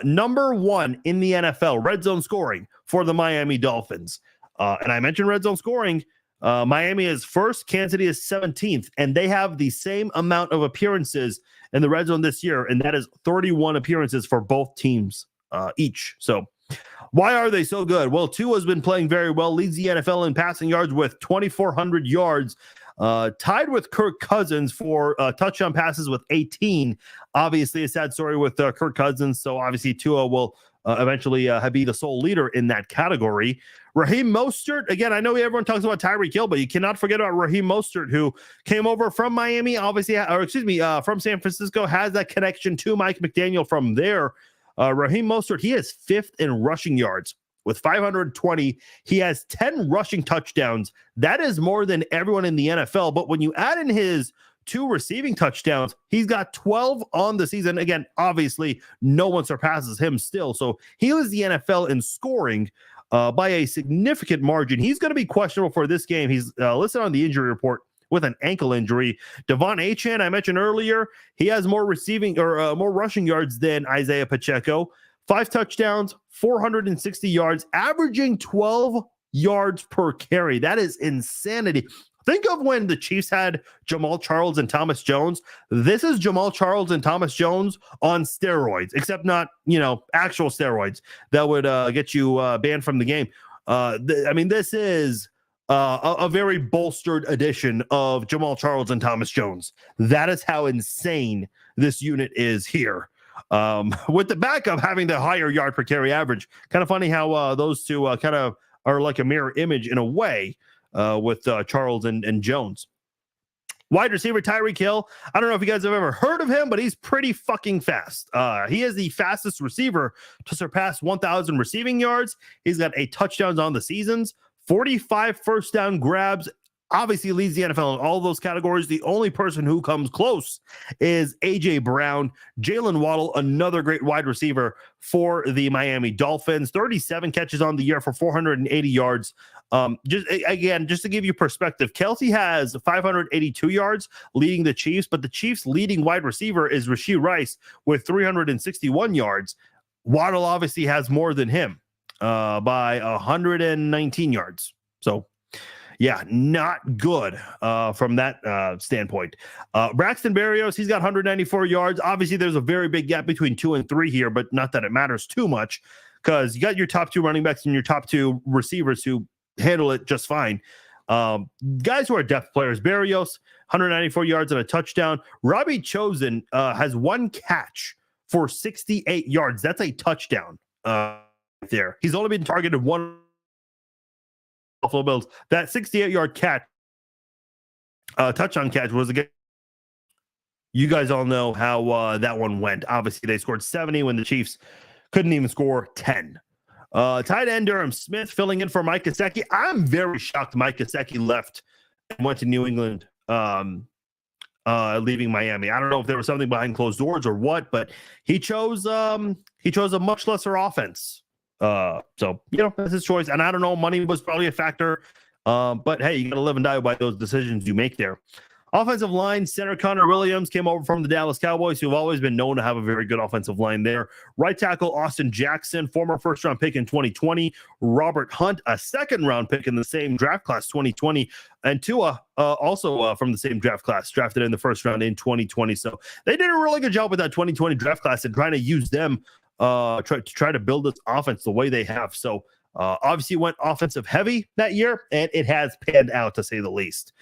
Number 1 in the NFL, red zone scoring for the Miami Dolphins. And I mentioned red zone scoring. Miami is first, Kansas City is 17th, and they have the same amount of appearances in the red zone this year, and that is 31 appearances for both teams each. So why are they so good? Well, Tua has been playing very well, leads the NFL in passing yards with 2,400 yards, tied with Kirk Cousins for touchdown passes with 18. Obviously, a sad story with Kirk Cousins, so obviously Tua will eventually be the sole leader in that category. Raheem Mostert, again, I know everyone talks about Tyreek Hill, but you cannot forget about Raheem Mostert, who came over from Miami, from San Francisco, has that connection to Mike McDaniel from there. Raheem Mostert, he is 5th in rushing yards with 520. He has 10 rushing touchdowns. That is more than everyone in the NFL. But when you add in his 2 receiving touchdowns, he's got 12 on the season. Again, obviously, no one surpasses him still. So he was the NFL in scoring by a significant margin. He's going to be questionable for this game. He's listed on the injury report with an ankle injury. Devon Achane, I mentioned earlier, he has more receiving or more rushing yards than Isaiah Pacheco. 5 touchdowns, 460 yards, averaging 12 yards per carry. That is insanity. Think of when the Chiefs had Jamal Charles and Thomas Jones. This is Jamal Charles and Thomas Jones on steroids, except not, actual steroids that would get you banned from the game. This is a very bolstered edition of Jamal Charles and Thomas Jones. That is how insane this unit is here. With the backup having the higher yard per carry average. Kind of funny how those two kind of are like a mirror image in a way with Charles and Jones. Wide receiver Tyreek Hill. I don't know if you guys have ever heard of him, but he's pretty fucking fast. He is the fastest receiver to surpass 1,000 receiving yards. He's got 8 touchdowns on the seasons, 45 first down grabs. Obviously leads the NFL in all those categories. The only person who comes close is A.J. Brown. Jalen Waddle, another great wide receiver for the Miami Dolphins. 37 catches on the year for 480 yards. Just to give you perspective, Kelsey has 582 yards leading the Chiefs, but the Chiefs' leading wide receiver is Rashee Rice with 361 yards. Waddle obviously has more than him by 119 yards. So, yeah, not good from that standpoint. Braxton Berrios, he's got 194 yards. Obviously, there's a very big gap between 2 and 3 here, but not that it matters too much because you got your top 2 running backs and your top 2 receivers who handle it just fine. Guys who are depth players, Berrios, 194 yards and a touchdown. Robbie Chosen has 1 catch for 68 yards. That's a touchdown there. He's only been targeted 1 Buffalo Bills. That 68-yard catch, touchdown catch was again. You guys all know how that one went. Obviously, they scored 70 when the Chiefs couldn't even score 10. Tight end Durham Smith filling in for Mike Gesicki. I'm very shocked Mike Gesicki left and went to New England, leaving Miami. I don't know if there was something behind closed doors or what, but he chose a much lesser offense. That's his choice. And I don't know, money was probably a factor. But hey, you got to live and die by those decisions you make there. Offensive line, center Connor Williams came over from the Dallas Cowboys, who have always been known to have a very good offensive line there. Right tackle Austin Jackson, former first-round pick in 2020. Robert Hunt, a second-round pick in the same draft class, 2020. And Tua, also from the same draft class, drafted in the first round in 2020. So they did a really good job with that 2020 draft class and trying to use them try to build this offense the way they have. So obviously went offensive heavy that year, and it has panned out to say the least.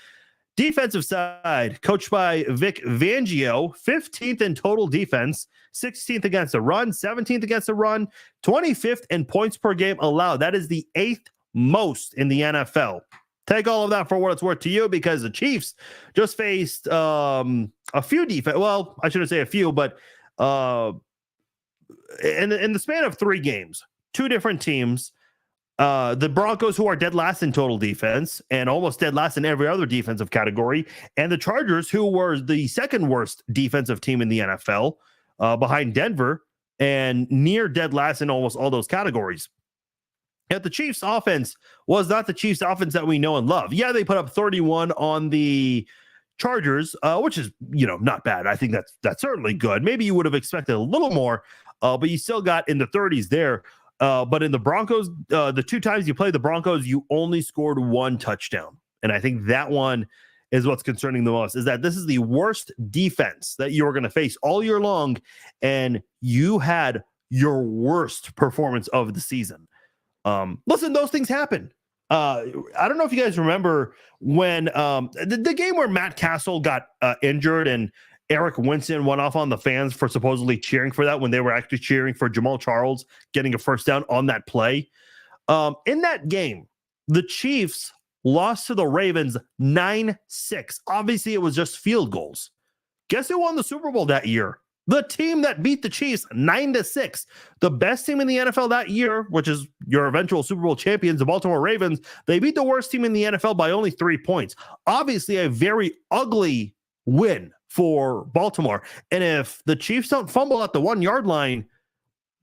Defensive side, coached by Vic Fangio, 15th in total defense, 16th against the run, 17th against the run, 25th in points per game allowed. That is the 8th most in the NFL. Take all of that for what it's worth to you, because the Chiefs just faced a few defense. Well, I shouldn't say a few, but in the span of 3 games, 2 different teams. The Broncos, who are dead last in total defense and almost dead last in every other defensive category, and the Chargers, who were the second worst defensive team in the NFL, behind Denver and near dead last in almost all those categories. Yet the Chiefs' offense was not the Chiefs' offense that we know and love. Yeah, they put up 31 on the Chargers, which is, not bad. I think that's certainly good. Maybe you would have expected a little more, but you still got in the 30s there. But in the Broncos, the 2 times you played the Broncos, you only scored 1 touchdown. And I think that one is what's concerning the most, is that this is the worst defense that you're going to face all year long. And you had your worst performance of the season. Listen, those things happen. I don't know if you guys remember when the game where Matt Castle got injured and Eric Winston went off on the fans for supposedly cheering for that when they were actually cheering for Jamal Charles getting a first down on that play. In that game, the Chiefs lost to the Ravens 9-6. Obviously, it was just field goals. Guess who won the Super Bowl that year? The team that beat the Chiefs 9-6, the best team in the NFL that year, which is your eventual Super Bowl champions, the Baltimore Ravens, they beat the worst team in the NFL by only 3 points. Obviously, a very ugly win for Baltimore. And if the Chiefs don't fumble at the 1-yard line,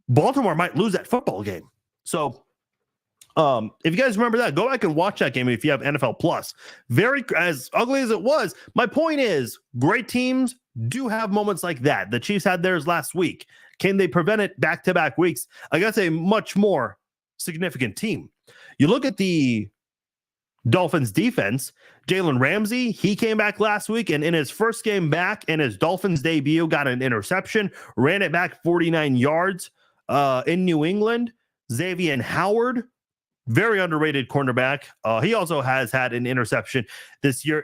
Baltimore might lose that football game. So if you guys remember that, go back and watch that game if you have NFL Plus. Very, as ugly as it was, my point is, great teams do have moments like that. The Chiefs had theirs last week. Can they prevent it back-to-back weeks against a much more significant team? You look at the Dolphins defense, Jalen Ramsey, he came back last week, and in his first game back in his Dolphins debut, got an interception, ran it back 49 yards in New England. Xavier Howard, very underrated cornerback. He also has had an interception this year.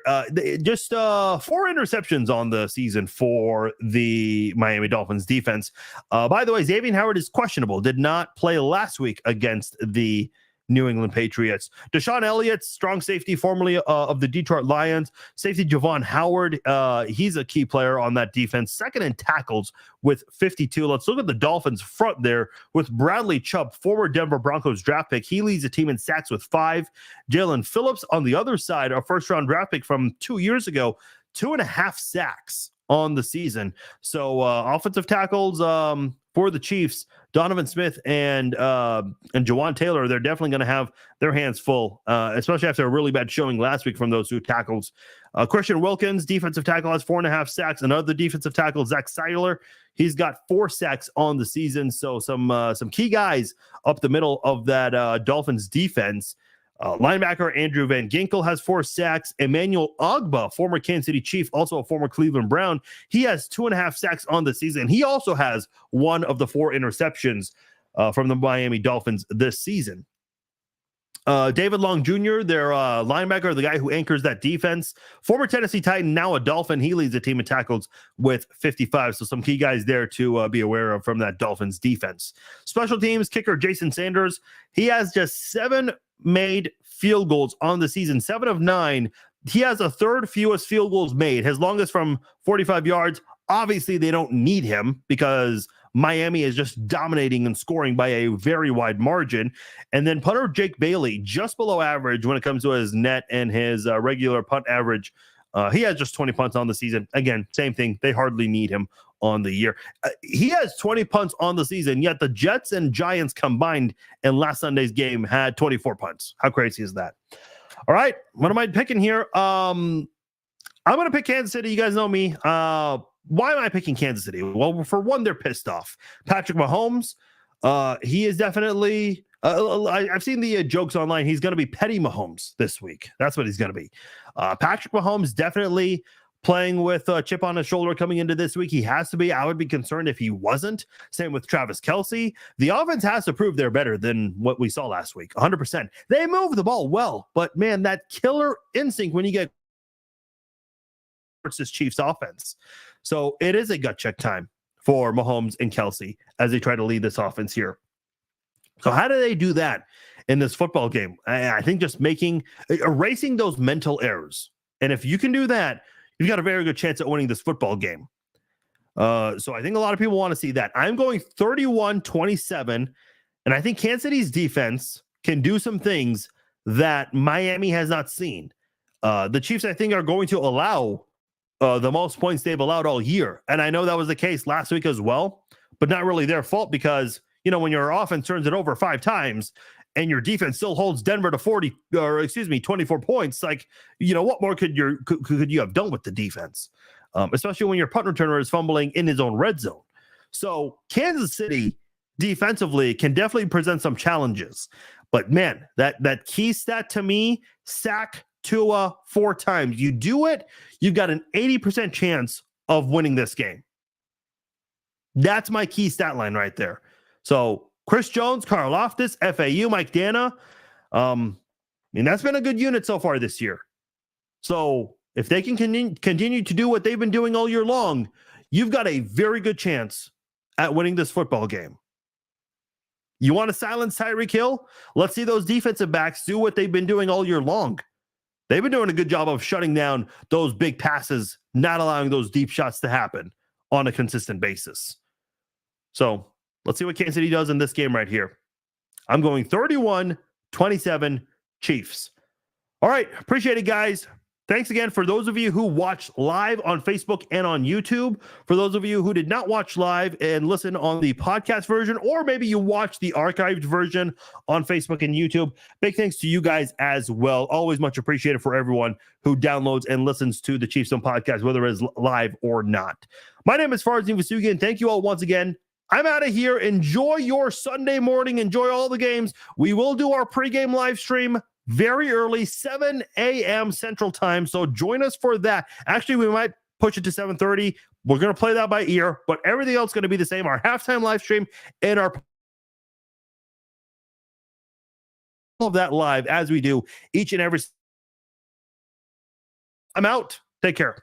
Just 4 interceptions on the season for the Miami Dolphins defense. By the way, Xavier Howard is questionable. Did not play last week against the New England Patriots. Deshaun Elliott, strong safety, formerly of the Detroit Lions. Safety Javon Howard, he's a key player on that defense. Second in tackles with 52. Let's look at the Dolphins front there with Bradley Chubb, former Denver Broncos draft pick. He leads the team in sacks with 5. Jalen Phillips on the other side, a first-round draft pick from 2 years ago, 2.5 sacks on the season. So offensive tackles for the Chiefs, Donovan Smith and Jawan Taylor, they're definitely going to have their hands full, especially after a really bad showing last week from those 2 tackles. Christian Wilkins, defensive tackle, has 4.5 sacks. Another defensive tackle, Zach Seiler, he's got 4 sacks on the season. So some key guys up the middle of that Dolphins defense. Linebacker Andrew Van Ginkel has 4 sacks. Emmanuel Ogbah, former Kansas City Chief, also a former Cleveland Brown, he has 2.5 sacks on the season. He also has 1 of the 4 interceptions from the Miami Dolphins this season. David Long Jr., their linebacker, the guy who anchors that defense, former Tennessee Titan, now a Dolphin. He leads the team in tackles with 55. So some key guys there to be aware of from that Dolphins defense. Special teams kicker Jason Sanders, he has just 7 made field goals on the season, 7 of 9. He has a 3rd fewest field goals made, his longest from 45 yards. Obviously, they don't need him because Miami is just dominating and scoring by a very wide margin. And then punter Jake Bailey, just below average when it comes to his net and his regular punt average. He has just 20 punts on the season. Again, same thing. They hardly need him on the year. He has 20 punts on the season, yet the Jets and Giants combined in last Sunday's game had 24 punts. How crazy is that? All right, what am I picking here? I'm going to pick Kansas City. You guys know me. Why am I picking Kansas City? Well, for one, they're pissed off. Patrick Mahomes, he is definitely... I've seen the jokes online. He's going to be Petty Mahomes this week. That's what he's going to be. Patrick Mahomes definitely playing with a chip on his shoulder coming into this week. He has to be. I would be concerned if he wasn't. Same with Travis Kelce. The offense has to prove they're better than what we saw last week. 100%. They move the ball well, but man, that killer instinct when you get this Chiefs offense. So it is a gut check time for Mahomes and Kelce as they try to lead this offense here. So how do they do that in this football game? I think just erasing those mental errors. And if you can do that, you've got a very good chance at winning this football game. So I think a lot of people want to see that. I'm going 31-27, and I think Kansas City's defense can do some things that Miami has not seen. The Chiefs, I think, are going to allow the most points they've allowed all year. And I know that was the case last week as well, but not really their fault because, you know, when your offense turns it over 5 times and your defense still holds Denver to 24 points, like, you know, what more could you have done with the defense? Especially when your punt returner is fumbling in his own red zone. So Kansas City defensively can definitely present some challenges. But man, that key stat to me, sack Tua 4 times. You do it, you've got an 80% chance of winning this game. That's my key stat line right there. So Chris Jones, Karlaftis, FAU, Mike Dana. That's been a good unit so far this year. So if they can continue to do what they've been doing all year long, you've got a very good chance at winning this football game. You want to silence Tyreek Hill? Let's see those defensive backs do what they've been doing all year long. They've been doing a good job of shutting down those big passes, not allowing those deep shots to happen on a consistent basis. So let's see what Kansas City does in this game right here. I'm going 31-27 Chiefs. All right. Appreciate it, guys. Thanks again for those of you who watched live on Facebook and on YouTube. For those of you who did not watch live and listen on the podcast version, or maybe you watched the archived version on Facebook and YouTube, big thanks to you guys as well. Always much appreciated for everyone who downloads and listens to the Chiefs Zone podcast, whether it's live or not. My name is Farzin Vasugian. Thank you all once again. I'm out of here. Enjoy your Sunday morning. Enjoy all the games. We will do our pregame live stream very early, 7 a.m. Central Time. So join us for that. Actually, we might push it to 7:30. We're going to play that by ear, but everything else is going to be the same. Our halftime live stream and our all of that live as we do each and every. I'm out. Take care.